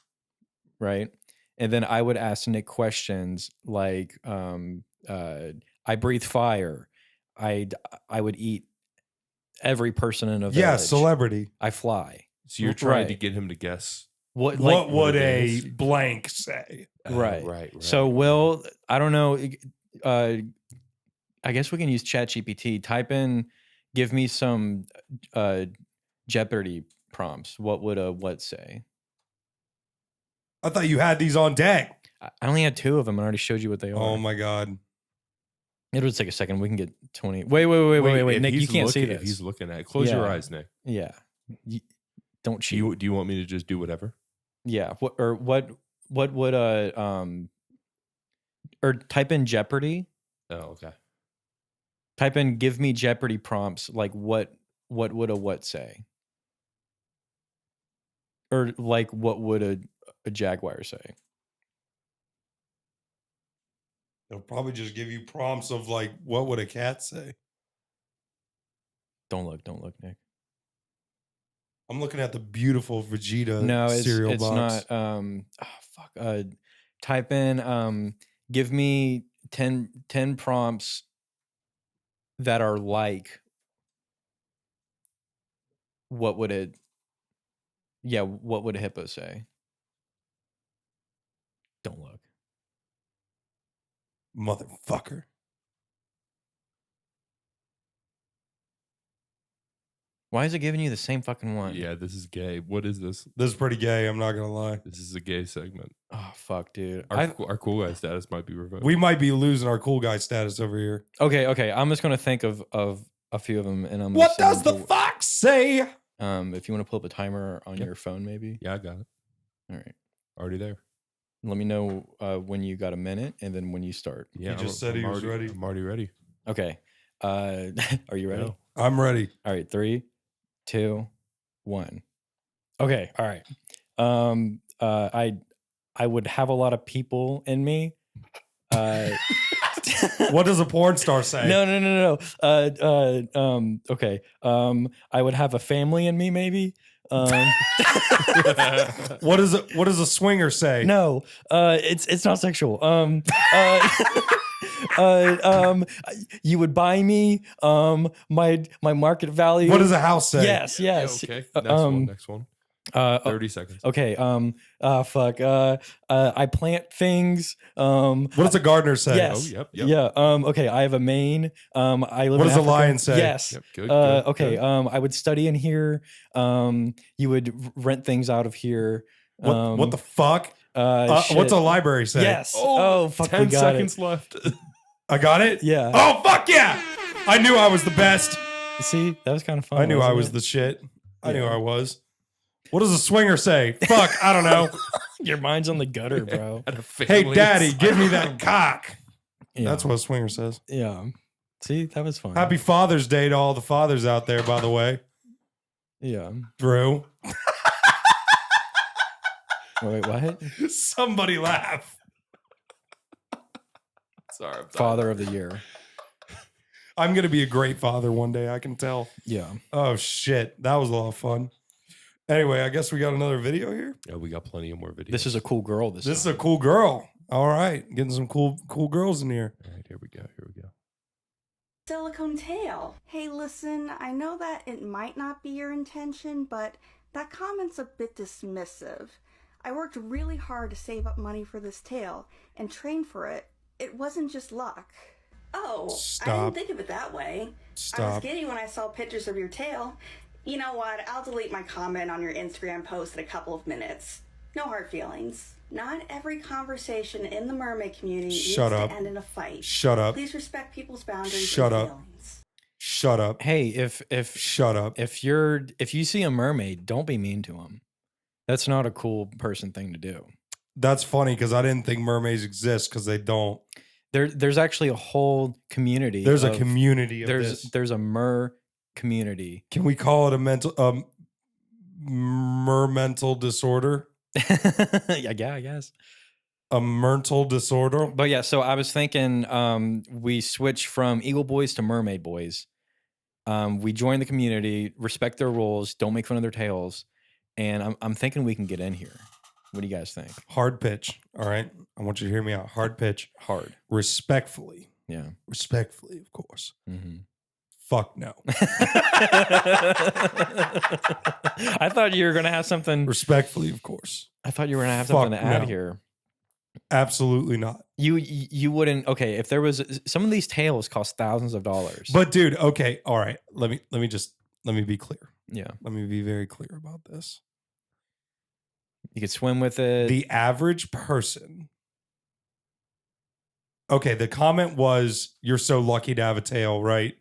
Right? And then I would ask Nick questions like, I breathe fire. I would eat every person in a village. Yeah, celebrity. I fly. So you're trying to Right. get him to guess. What What would it a is. blank say? Right. Right. So Will, I don't know. I guess we can use ChatGPT. Type in, give me some Jeopardy prompts. What would a what say? I thought you had these on deck. I only had 2 of them. I already showed you what they are. Oh my god. It would take a second. We can get 20. Wait, if Nick, you he's can't see looking- this. If he's looking at it, close your Yeah. eyes, Nick. Yeah. Don't Do cheat. you want me to just do whatever? Yeah. What would or type in Jeopardy. Oh, okay. Type in give me Jeopardy prompts. Like what would a what say? Or like what would a jaguar say? They'll probably just give you prompts of like, what would a cat say? Don't look, Nick. I'm looking at the beautiful Vegeta No, it's cereal box. not. Type in give me 10 prompts that are like what would a hippo say? Don't look. Motherfucker. Why is it giving you the same fucking one? Yeah, this is gay. What is this? This is pretty gay, I'm not gonna lie. This is a gay segment. Oh fuck, dude. Our cool guy status might be revoked. We might be losing our cool guy status over here. Okay. I'm just gonna think of a few of them, and I'm. What does the fox say? If you want to pull up a timer on your phone, maybe. Yeah, I got it. All right. Already there. Let me know when you got a minute, and then when you start. Yeah, just said he was ready. I'm already ready. Okay. Are you ready? No. I'm ready. All right. 3, 2, 1. Okay. All right. I would have a lot of people in me. What does a porn star say? No. Okay. I would have a family in me, maybe. What does a swinger say? No. It's not sexual. You would buy me. My market value. What does a house say? Yes. Okay. Next one. 30 seconds. Okay. Fuck. I plant things. What does a gardener say? Yes. Oh, yep. Yeah. Okay. I have a mane. I live. What in does a Africa. lion say? Yes. Yep, good, Okay. good. I would study in here. You would rent things out of here. What the fuck? Shit. What's a library say? Yes. Oh, fuck. 10 we got seconds it. left. I got it? Yeah. Oh, fuck yeah. I knew I was the best. See, that was kind of fun. I knew I wasn't was it? the shit. I knew Yeah. I was. What does a swinger say? Fuck, I don't know. Your mind's on the gutter, bro. Had a Hey, family daddy, inside. give me that cock. Yeah. That's what a swinger says. Yeah. See, that was fun. Happy Father's Day to all the fathers out there, by the way. Yeah. Drew. Wait, what? Somebody laugh. Sorry, I'm sorry. Father of the year. I'm going to be a great father one day, I can tell. Yeah. Oh, shit. That was a lot of fun. Anyway, I guess we got another video here. Yeah, we got plenty of more videos. This is a cool girl. This is a cool girl. All right. Getting some cool girls in here. All right, here we go. Silicone tail. Hey, listen, I know that it might not be your intention, but that comment's a bit dismissive. I worked really hard to save up money for this tail and train for it. It wasn't just luck. Oh, I Stop. didn't think of it that way. I was Stop. giddy when I saw pictures of your tail. You know what? I'll delete my comment on your Instagram post in a couple of minutes. No hard feelings. Not every conversation in the mermaid community Shut needs up. to end in a fight. Shut up. Please respect people's boundaries Shut and up. feelings. Shut up. Hey, if Shut up. if you see a mermaid, don't be mean to them. That's not a cool person thing to do. That's funny because I didn't think mermaids exist because they don't. There's actually a whole community. There's a of- community of this. There's a mer community. Can we call it a mermental disorder? Yeah, I guess. A mental disorder? But yeah, so I was thinking we switch from Eagle Boys to Mermaid Boys. We join the community, respect their rules, don't make fun of their tails, and I'm thinking we can get in here. What do you guys think? Hard pitch. All right. I want you to hear me out. Hard pitch. Hard. Respectfully. Yeah. Respectfully, of course. Mm-hmm. Fuck no. I thought you were gonna have something. Respectfully, of course. I thought you were gonna have Fuck something to add no. here. Absolutely not. You wouldn't. Okay, if there was some of these tails cost thousands of dollars. But dude, okay, all right. Let me be clear. yeah, Let me be very clear about this. you could swim with it. The average person. Okay, the comment was, "You're so lucky to have a tail," right?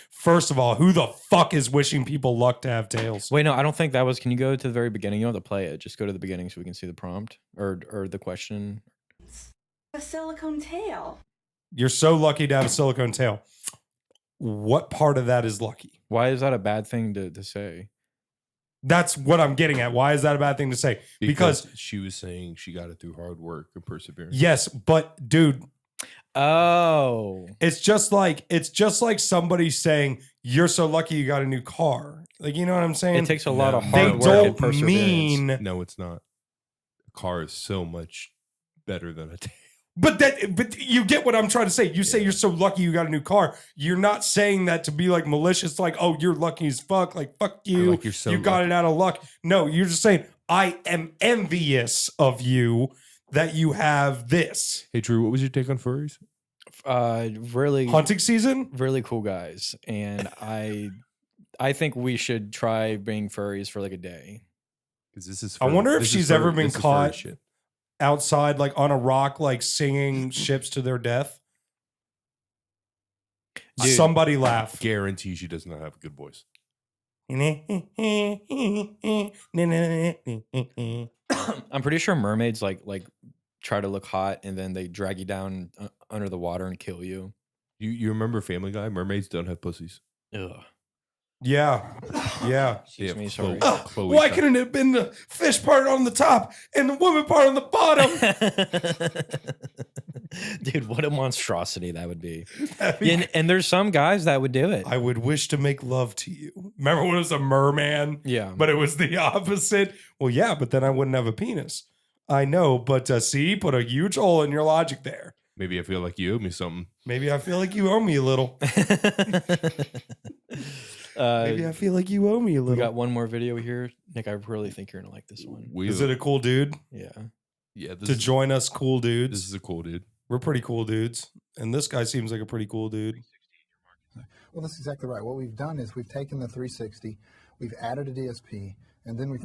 First of all, who the fuck is wishing people luck to have tails? Wait, no, I don't think that was. Can you go to the very beginning? You don't have to play it. Just go to the beginning so we can see the prompt or the question. A silicone tail. You're so lucky to have a silicone tail. What part of that is lucky? Why is that a bad thing to say? That's what I'm getting at. Why is that a bad thing to say? Because she was saying she got it through hard work and perseverance. yes, but dude, Oh, it's just like somebody saying you're so lucky you got a new car. Like, you know what I'm saying? it takes a lot of No, they hard work and don't perseverance. mean, No, it's not. A car is so much better than a tail. but you get what I'm trying to say. You say Yeah. you're so lucky you got a new car. You're not saying that to be like malicious, like, oh, you're lucky as fuck. Like, fuck you. like you're so you got lucky. it out of luck. No, you're just saying, I am envious of you that you have this. Hey, Drew, what was your take on furries? Really Hunting season? really cool guys, and I think we should try being furries for like a day. Because this is. I wonder if this is she's furry- ever been this is furry caught shit. outside, like on a rock, like singing ships to their death. Dude. Somebody laugh. Guarantee she does not have a good voice. I'm pretty sure mermaids like try to look hot and then they drag you down under the water and kill you. You remember Family Guy? Mermaids don't have pussies. Ugh. Yeah. Yeah. They have me, Chloe- sorry. Chloe Why Ty- couldn't it have been the fish part on the top and the woman part on the bottom? Dude, what a monstrosity that would be. That'd be And there's some guys that would do it. I would wish to make love to you. Remember when it was a merman? Yeah. But it was the opposite. Well, yeah, but then I wouldn't have a penis. I know, but see, put a huge hole in your logic there. Maybe I feel like you owe me something. Maybe I feel like you owe me a little. Maybe I feel like you owe me a We little. got one more video here. Nick, I really think you're gonna like this one. Is it a cool dude? Yeah. Yeah. To join us cool dudes. This is a cool dude. We're pretty cool dudes. And this guy seems like a pretty cool dude. Well, that's exactly right. What we've done is we've taken the 360, we've added a DSP, and then we've...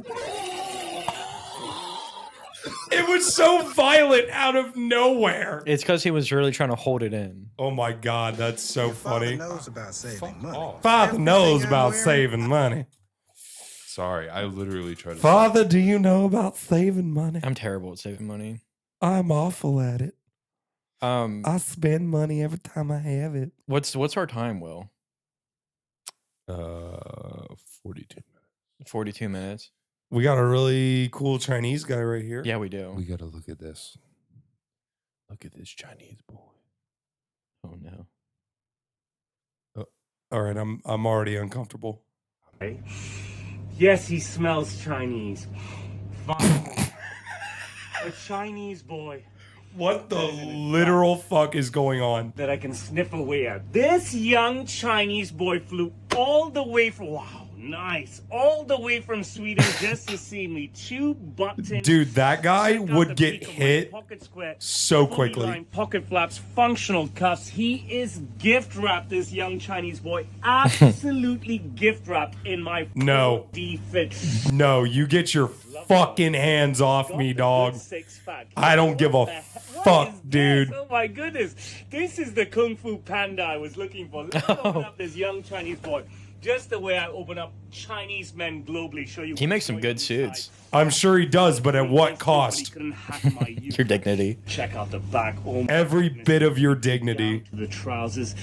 It was so violent out of nowhere. It's because he was really trying to hold it in. Oh my God, that's so funny. Father knows about saving money. Father knows Everything about I'm wearing- saving money. Sorry, I literally tried to. Father, do you know about saving money? I'm terrible at saving money. I'm awful at it. Um, I spend money every time I have it. what's our time, Will? 42 minutes. 42 minutes. We got a really cool Chinese guy right here. Yeah, we do. We got to look at this. Look at this Chinese boy. Oh no. All right, I'm already uncomfortable. Yes, he smells Chinese. Fine. A Chinese boy What the literal fuck is going on? that I can sniff away at. This young Chinese boy flew all the way from, wow, nice, all the way from Sweden just to see me chew button. Dude, that guy Check out would the get beak of my hit pocket square, so fully quickly. lined pocket flaps, functional cuffs. He is gift wrapped, this young Chinese boy. Absolutely gift wrapped in my No. 4D fit. No, you get your fucking hands off me, dog. I don't give a fuck, dude. Oh my goodness. This is the Kung Fu Panda I was looking for. Let's open up this young Chinese boy. Just the way I open up Chinese men globally. Show you. He makes some good suits. I'm sure he does, but at what cost? Your dignity. Check out the back. Oh my Every goodness. bit of your dignity. Down to the trousers.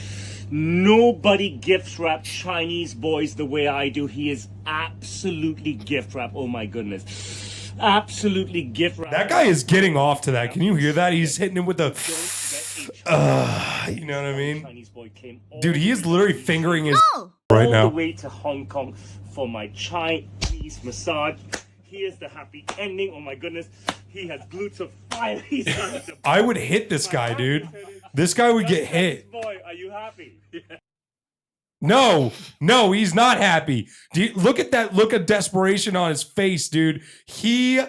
Nobody gift wrap Chinese boys the way I do. He is absolutely gift wrap. Oh my goodness. Absolutely gift wrap. That guy is getting off to that. Can you hear that? He's hitting him with the. You know what I mean? Chinese boy came all Dude, he is literally fingering his all right the now. way to Hong Kong for my Chinese massage. Here's the happy ending. Oh my goodness. He has glutes of fire. He's I would hit this guy, dude. This guy would get hit. Boy, are you happy? No, he's not happy. Look at that look of desperation on his face, dude. He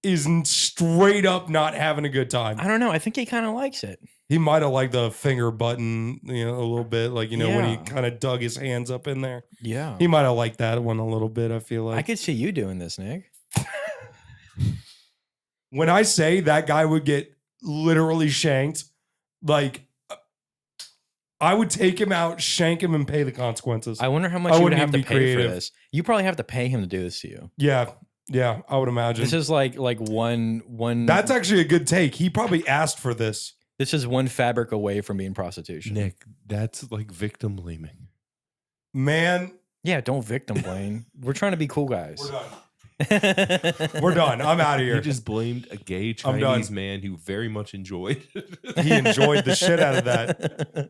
is straight up not having a good time. I don't know. I think he kind of likes it. He might have liked the finger button, a little bit, like, when he Yeah. kind of dug his hands up in there. Yeah. He might have liked that one a little bit, I feel like. I could see you doing this, Nick. When I say that guy would get literally shanked, like, I would take him out, shank him, and pay the consequences. I wonder how I much you would wouldn't have to even pay be creative. for this. You probably have to pay him to do this to you. Yeah, I would imagine. This is like one. That's actually a good take. He probably asked for this. This is one fabric away from being prostitution. Nick, that's like victim blaming. Man, Yeah, don't victim blame. We're trying to be cool guys. we're done. We're done. I'm out of He here. just blamed a gay I'm Chinese done. man who very much enjoyed. He enjoyed the shit out of that.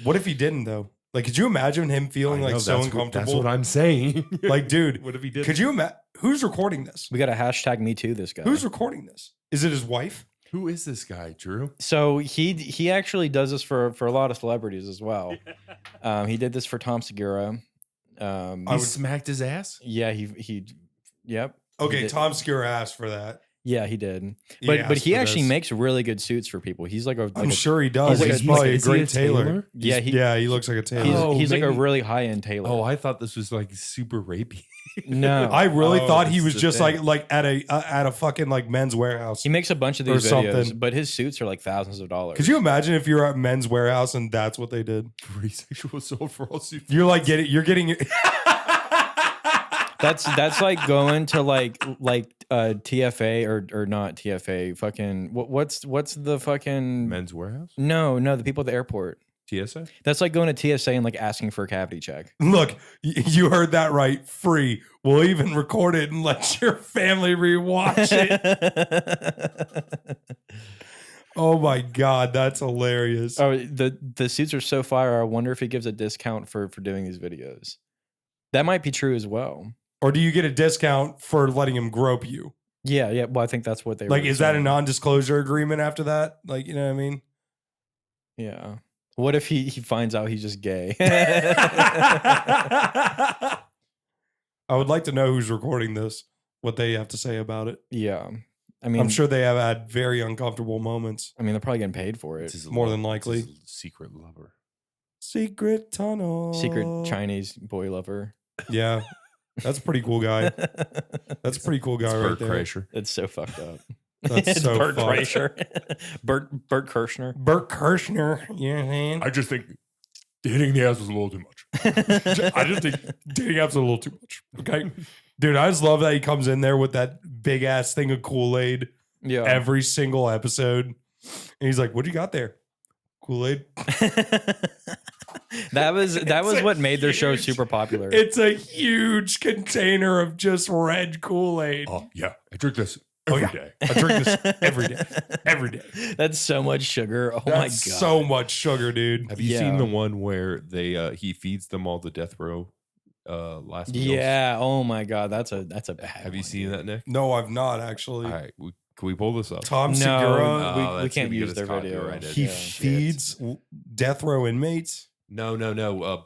What if he didn't, though? Like, could you imagine him feeling I like know, so that's uncomfortable? That's what I'm saying. Like, dude, what if he did? could you imagine? Who's recording this? We got to hashtag me too. This guy. Who's recording this? Is it his wife? Who is this guy, Drew? So he actually does this for a lot of celebrities as well. He did this for Tom Segura. He smacked his ass? Yeah, he yep. Okay, He did. Tom Segura asked for that. Yeah, he did. He But asked he for actually this. makes really good suits for people. He's like a I'm sure he does. he's like He's a- probably a is he great tailor. Yeah, he looks like a tailor. he's, Oh, he's like a maybe- really high end tailor. Oh, I thought this was like super rapey. No, I really Oh, thought he this was is the just thing. like at a fucking like Men's Warehouse. he makes a bunch of or these videos, something. but his suits are like thousands of dollars. Could you imagine if you're at Men's Warehouse and that's what they did? Free sexual assault for all super. You're like you're getting That's like going to like TFA or not TFA. Fucking what's the fucking Men's Warehouse? No, the people at the airport. TSA? That's like going to TSA and like asking for a cavity check. Look, you heard that right. Free. We'll even record it and let your family rewatch it. Oh my god, that's hilarious. Oh, the suits are so fire. I wonder if he gives a discount for doing these videos. That might be true as well. Or do you get a discount for letting him grope you? Yeah. Well, I think that's what they Like, were is that a saying. non-disclosure agreement after that? Like, you know what I mean? Yeah. What if he finds out he's just gay? I would like to know who's recording this, what they have to say about it. Yeah. I mean, I'm sure they have had very uncomfortable moments. I mean, they're probably getting paid for it. It's his More love- than likely. it's his secret lover. Secret tunnel. Secret Chinese boy lover. Yeah. That's a pretty cool guy. That's a pretty cool guy It's right Bert there. Kreischer. It's so fucked up. That's It's so Bert fucked. Kreischer. Bert Kirshner. Bert Kirshner. You know what I mean? I just think hitting the ass was a little too much. I just think dating apps are a little too much. Okay. Dude, I just love that he comes in there with that big ass thing of Kool-Aid Yeah. every single episode. And he's like, what you got there? Kool-Aid? that was a what made their show huge- super popular. It's a huge container of just red Kool-Aid. Oh, yeah. I drink this Oh, every yeah. day. I drink this every day. Every day. That's so much sugar. Oh That's my god. so much sugar, dude. Have you Yeah. seen the one where they he feeds them all the death row last meals? Yeah. Oh my god. That's a bad. Have you one, seen dude. that, Nick? No, I've not actually. All right. Can we pull this up? Tom No, Segura, Oh, we that's can't gonna get use us their video. copyrighted. he Yeah. feeds death row inmates. No.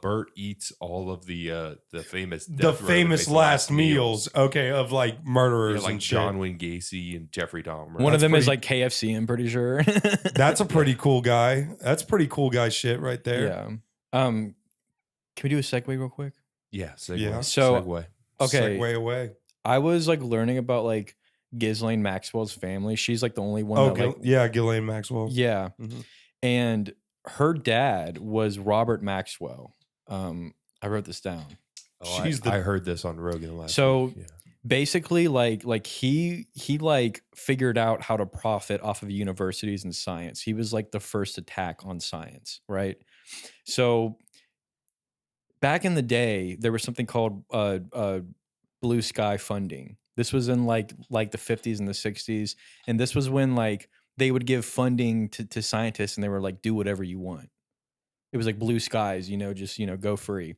Bert eats all of the famous The death row famous inmates' last meals, okay, of like murderers Yeah, like and John shit. Wayne Gacy and Jeffrey Dahmer. One of That's them is pretty- like KFC. I'm pretty sure. That's a pretty cool guy. That's pretty cool guy shit right there. Yeah. Can we do a segue real quick? Yeah. Segue. Yeah. So- segue. Okay. Segue away. I was like learning about like Ghislaine Maxwell's family. She's like the only one. Oh, that, like, yeah, Ghislaine Maxwell. yeah. Mhm. And her dad was Robert Maxwell. I wrote this down. Oh, She's I heard this on Rogan last So week. Yeah. basically, like he like figured out how to profit off of universities and science. He was like the first attack on science, right? So back in the day, there was something called blue sky funding. This was in like the 50s and the 60s, and this was when like they would give funding to scientists, and they were like, do whatever you want. It was like blue skies, just go free.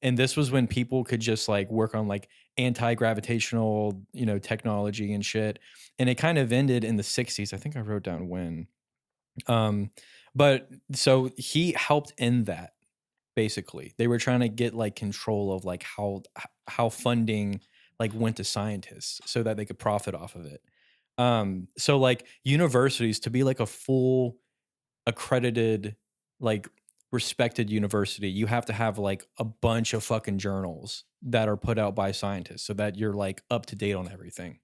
And this was when people could just like work on like anti-gravitational technology and shit. And it kind of ended in the 60s. I think I wrote down when. But so he helped end that. Basically, they were trying to get like control of like how funding like went to scientists so that they could profit off of it. So like universities, to be like a full accredited like respected university, you have to have like a bunch of fucking journals that are put out by scientists so that you're like up to date on everything.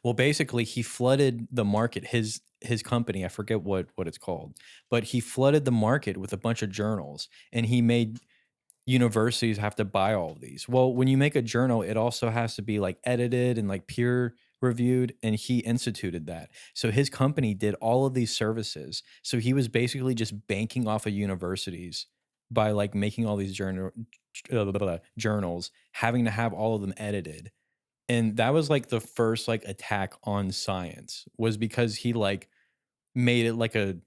Well, basically he flooded the market, his company, I forget what it's called, but he flooded the market with a bunch of journals, and he made universities have to buy all of these. Well, when you make a journal, it also has to be like edited and like peer reviewed, and he instituted that. So his company did all of these services. So he was basically just banking off of universities by like making all these journals, having to have all of them edited. And that was like the first like attack on science, was because he like made it like a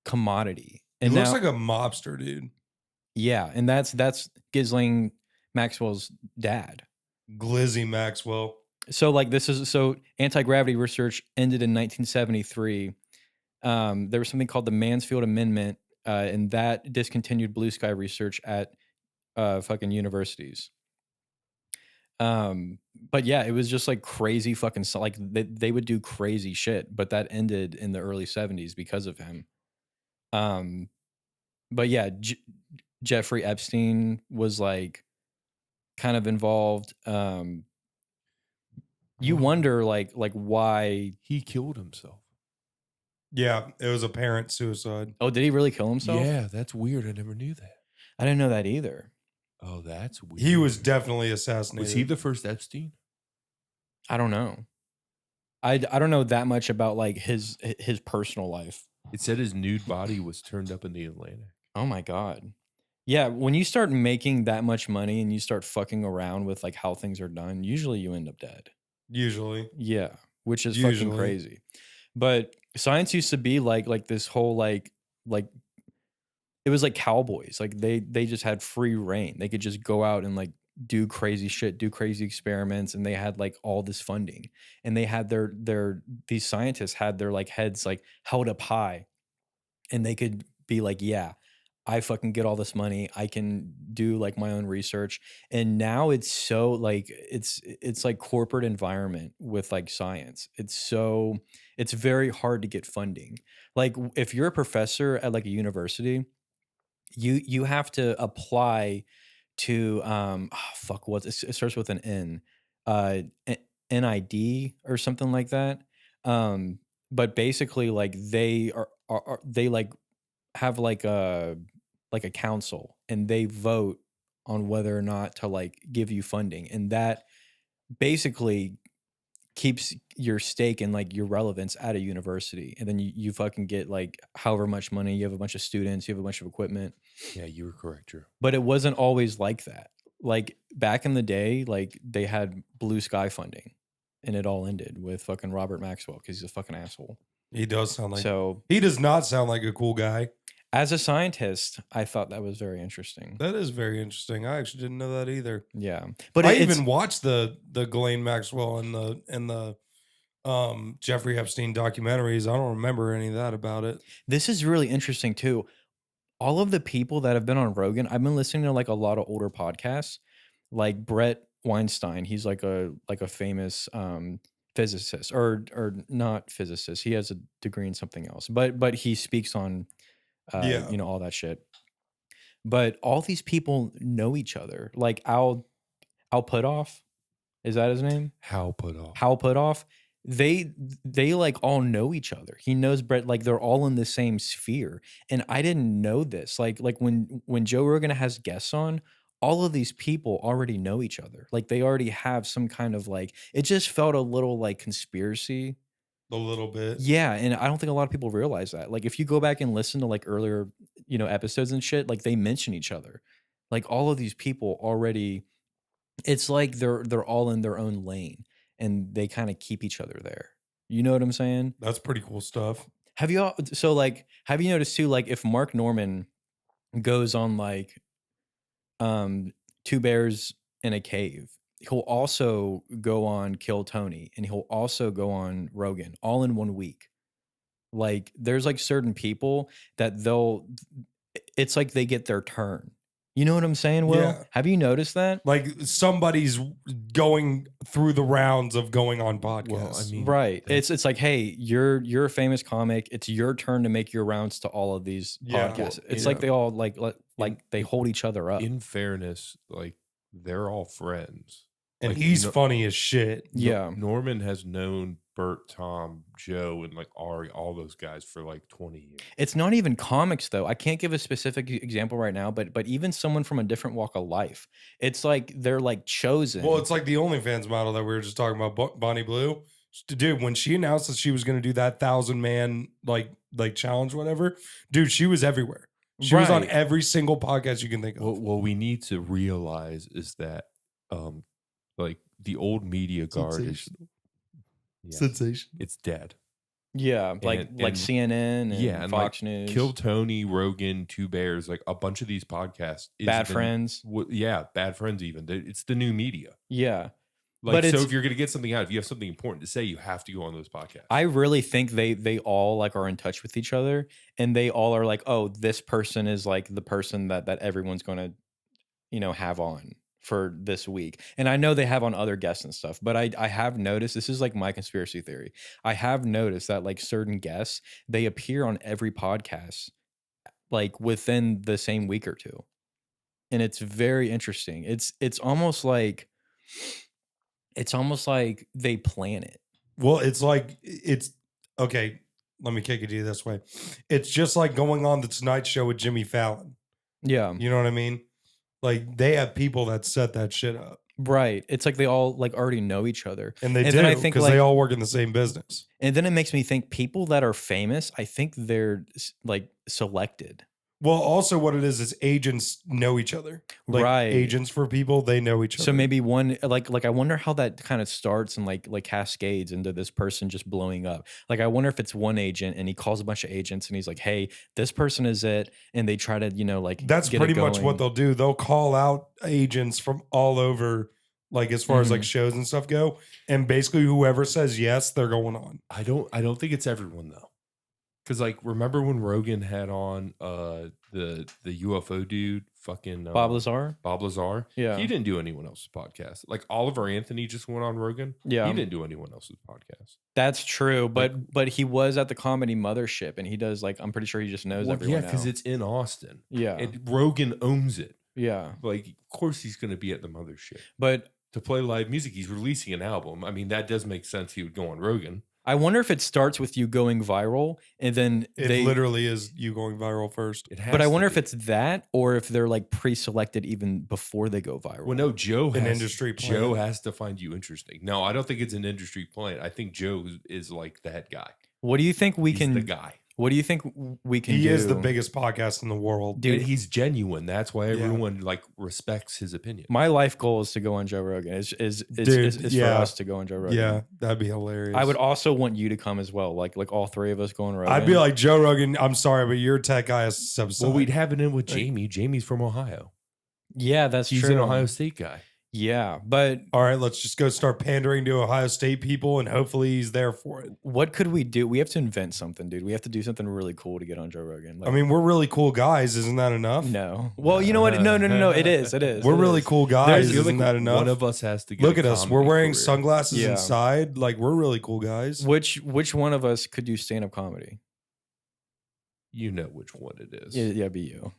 commodity. He And looks now, like a mobster, dude. yeah, and that's Ghislaine Maxwell's dad. Glizzy Maxwell. So like so anti-gravity research ended in 1973. There was something called the Mansfield Amendment, and that discontinued blue sky research at fucking universities. But yeah, it was just like crazy fucking like they would do crazy shit, but that ended in the early 70s because of him. But yeah, Jeffrey Epstein was like kind of involved. You wonder like why He killed himself. Yeah, it was apparent suicide. Oh, did he really kill himself? Yeah, that's weird. I never knew that. I didn't know that either. Oh, that's weird. He was definitely assassinated. Was he the first Epstein? I don't know. I don't know that much about like his personal life. It said his nude body was turned up in the Atlantic. Oh my God. Yeah, when you start making that much money and you start fucking around with like how things are done, usually you end up dead. Usually. Yeah, which is fucking Usually. crazy. But science used to be like this whole like it was like cowboys. Like they just had free reign. They could just go out and like do crazy shit, do crazy experiments, and they had like all this funding. And they had these scientists had their like heads like held up high, and they could be like, yeah, I fucking get all this money. I can do like my own research. And now it's so like it's like corporate environment with like science. It's very hard to get funding. Like if you're a professor at like a university, you have to apply to fuck what it starts with an N, NID or something like that. But basically like they are they like have like a council and they vote on whether or not to like give you funding, and that basically keeps your stake and like your relevance at a university. And then you fucking get like however much money, you have a bunch of students, you have a bunch of equipment. Yeah, you were correct, Drew. But it wasn't always like that. Like back in the day, like they had blue sky funding and it all ended with fucking Robert Maxwell because he's a fucking asshole. He does sound like, So he does not sound like a cool guy. as a scientist, I thought that was very interesting. That is very interesting. I actually didn't know that either. Yeah. But I it's even watched the Ghislaine Maxwell and the Jeffrey Epstein documentaries. I don't remember any of that about it. this is really interesting too. All of the people that have been on Rogan, I've been listening to like a lot of older podcasts, like Brett Weinstein. He's like a famous physicist, or not physicist. He has a degree in something else, but he speaks on Yeah. you know, all that shit. But all these people know each other. Like Al Putoff, is that his name? How put off? Hal Putoff. They like all know each other. He knows Brett, like they're all in the same sphere. And I didn't know this. Like when Joe Rogan has guests on, all of these people already know each other. Like they already have some kind of like, it just felt a little like conspiracy. A little bit. Yeah, and I don't think a lot of people realize that. Like if you go back and listen to like earlier, you know, episodes and shit, like they mention each other. Like all of these people already, it's like they're all in their own lane and they kind of keep each other there. You know what I'm saying? That's pretty cool stuff. Have you have you noticed too, like if Mark Norman goes on like Two Bears in a Cave, he'll also go on Kill Tony and he'll also go on Rogan all in 1 week. Like there's like certain people that it's like they get their turn. You know what I'm saying, Will? Yeah. Have you noticed that? Like somebody's going through the rounds of going on podcasts. Well, I mean, Right. It's like, hey, you're a famous comic. It's your turn to make your rounds to all of these Yeah. podcasts. Well, It's you like know, they all like they hold each other up. in fairness, like they're all friends. and Like, he's you know, funny as shit. Yeah. Norman has known Bert, Tom, Joe, and like Ari, all those guys for like 20 years. It's not even comics though. I can't give a specific example right now, but even someone from a different walk of life, it's like they're like chosen. Well, it's like the OnlyFans model that we were just talking about, Bonnie Blue. Dude, when she announced that she was going to do that 1,000-man like challenge, whatever, dude, she was everywhere. She was on Right. every single podcast you can think of. What we need to realize is that, like the old media guard is Sensation. it's dead. Yeah, like And- CNN and and Fox like News. Kill Tony, Rogan, Two Bears, like a bunch of these podcasts. Bad Friends. Bad Friends. Even it's the new media. Yeah. Like, But so it's- if you're gonna get something out, if you have something important to say, you have to go on those podcasts. I really think they all like are in touch with each other, and they all are like, oh, this person is like the person that everyone's going to, you know, have on for this week. And I know they have on other guests and stuff, but I have noticed, this is like my conspiracy theory. I have noticed that like certain guests, they appear on every podcast like within the same week or two. And it's very interesting. It's almost like they plan it. Well, it's like it's okay. Let me kick it to you this way. It's just like going on the Tonight Show with Jimmy Fallon. Yeah. You know what I mean? Like they have people that set that shit up, Right. It's like they all like already know each other. and they And do then I think, because like- they all work in the same business. And then it makes me think people that are famous, I think they're like selected. Well, also what it is agents know each other. Like Right. agents for people, they know each other. So maybe one like I wonder how that kind of starts and like cascades into this person just blowing up. Like I wonder if it's one agent and he calls a bunch of agents and he's like, "Hey, this person is it," and they try to like that's get it pretty much what going. they'll do. They'll call out agents from all over, like as far as like Mhm. shows and stuff go, and basically whoever says yes, they're going on. I don't think it's everyone though. Because like remember when Rogan had on the UFO dude, fucking Bob Lazar. Bob Lazar. Yeah. He didn't do anyone else's podcast. Like Oliver Anthony just went on Rogan. Yeah. He didn't do anyone else's podcast. That's true, but he was at the Comedy Mothership, and he does like I'm pretty sure he just knows everyone. Yeah, because now. it's in Austin. Yeah. And Rogan owns it. Yeah. Like, of course he's going to be at the mothership. But to play live music, he's releasing an album. I mean, that does make sense. He would go on Rogan. I wonder if it starts with you going viral and then it literally is you going viral first. But I wonder if it's that or if they're like pre-selected even before they go viral. Well, no, Joe has to find you interesting. No, I don't think it's an industry plant. I think Joe is like that guy. What do you think He's the guy. What do you think we can do? He is the biggest podcast in the world. Dude, he's genuine. That's why everyone like respects his opinion. My life goal is to go on Joe Rogan. Is for us to go on Joe Rogan. Yeah, that'd be hilarious. I would also want you to come as well. Like all three of us go on Rogan. I'd be like, Joe Rogan, I'm sorry, but your tech guy is subside. Well, we'd have it in with Jamie. Jamie's from Ohio. Yeah, that's He's true. an Ohio State guy. Yeah, but all right, let's just go start pandering to Ohio State people, and hopefully he's there for it. What could we do? We have to invent something, dude. We have to do something really cool to get on Joe Rogan. Like, I mean, we're really cool guys. Isn't that enough? No. Well, you know what? No. It is. It is. We're really cool guys. Isn't that enough? One of us has to get look at us. We're wearing sunglasses Yeah. inside. Like we're really cool guys. Which one of us could do stand up comedy? You know which one it is. Yeah, it'd be you.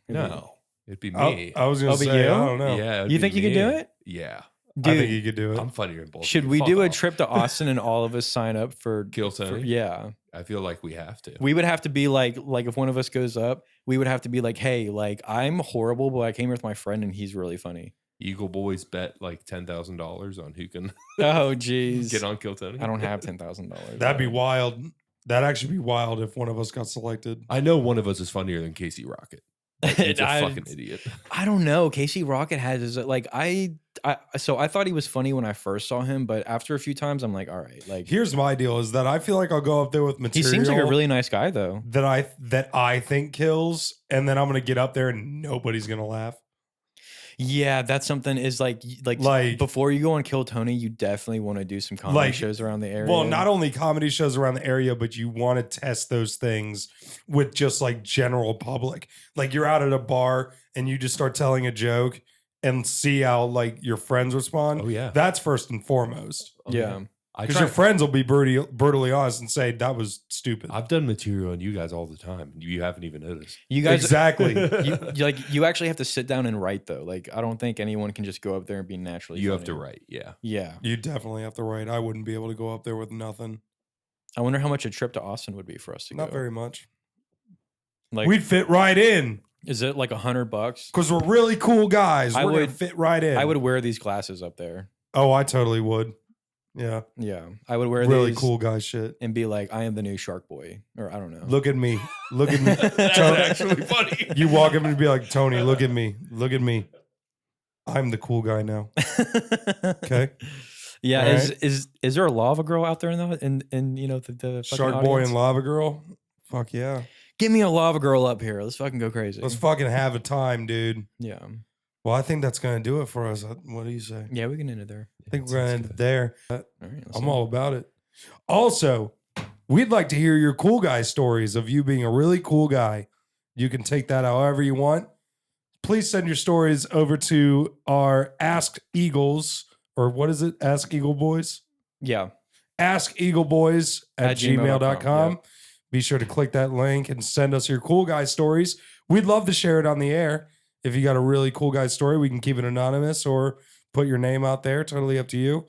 It'd be me. I was gonna say, you? I don't know. Yeah. You think you could do it? Yeah. Dude, I think you could do it. I'm funnier in both. should we do a trip to Austin and all of us sign up for Kill Tony? Yeah. I feel like we have to. We would have to be like if one of us goes up, we would have to be like, hey, like I'm horrible, but I came here with my friend and he's really funny. Eagle Boys bet like $10,000 on who can Oh geez. get on Kill Tony. I don't have $10,000. That'd be wild. That'd actually be wild if one of us got selected. I know one of us is funnier than Casey Rocket. He's a fucking idiot. I don't know. Casey Rocket has like so I thought he was funny when I first saw him, but after a few times, I'm like, all right. Like, here's my deal: is that I feel like I'll go up there with he material. seems like a really nice guy, though. That I think kills, and then I'm gonna get up there and nobody's gonna laugh. Yeah, that's something. Is like before you go on Kill Tony, you definitely want to do some comedy shows around the area. Well, not only comedy shows around the area, but you want to test those things with just like general public. Like you're out at a bar and you just start telling a joke and see how like your friends respond. Oh yeah, that's first and foremost. Yeah. Because your friends will be brutally honest and say that was stupid. I've done material on you guys all the time, and you haven't even noticed. You guys exactly. you actually have to sit down and write though. Like I don't think anyone can just go up there and be naturally. You funny. have to write, yeah. Yeah. You definitely have to write. I wouldn't be able to go up there with nothing. I wonder how much a trip to Austin would be for us to go. Not very much. Like we'd fit right in. Is it like $100? Because we're really cool guys. We're gonna fit right in. I would wear these glasses up there. Oh, I totally would. Yeah. Yeah. I would wear really these cool guy shit. And be like, I am the new Shark Boy. Or I don't know. Look at me. Look at me. That's actually funny. You walk up and be like, Tony, look at me. Look at me. I'm the cool guy now. Okay. Yeah. Right. Is there a lava girl out there in you know the Shark Boy and Lava Girl? Fuck yeah. Give me a lava girl up here. Let's fucking go crazy. Let's fucking have a time, dude. Yeah. Well, I think that's going to do it for us. What do you say? Yeah, we can end it there. I think we're going to end it there. All right, I'm all about it. Also, we'd like to hear your cool guy stories of you being a really cool guy. You can take that however you want. Please send your stories over to our Ask Eagles, or what is it? Ask Eagle Boys? Yeah. AskEagleBoys at gmail.com. Yep. Be sure to click that link and send us your cool guy stories. We'd love to share it on the air. If you got a really cool guy story, we can keep it anonymous or put your name out there. Totally up to you,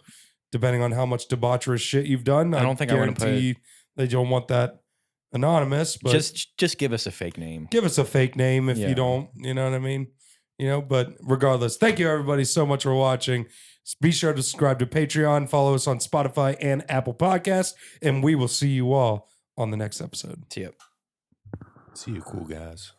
depending on how much debaucherous shit you've done. I don't think I want to put. They don't want that anonymous, but just give us a fake name. Give us a fake name if you don't. You know what I mean? You know. But regardless, thank you everybody so much for watching. Be sure to subscribe to Patreon, follow us on Spotify and Apple Podcasts, and we will see you all on the next episode. See you. See you, cool guys.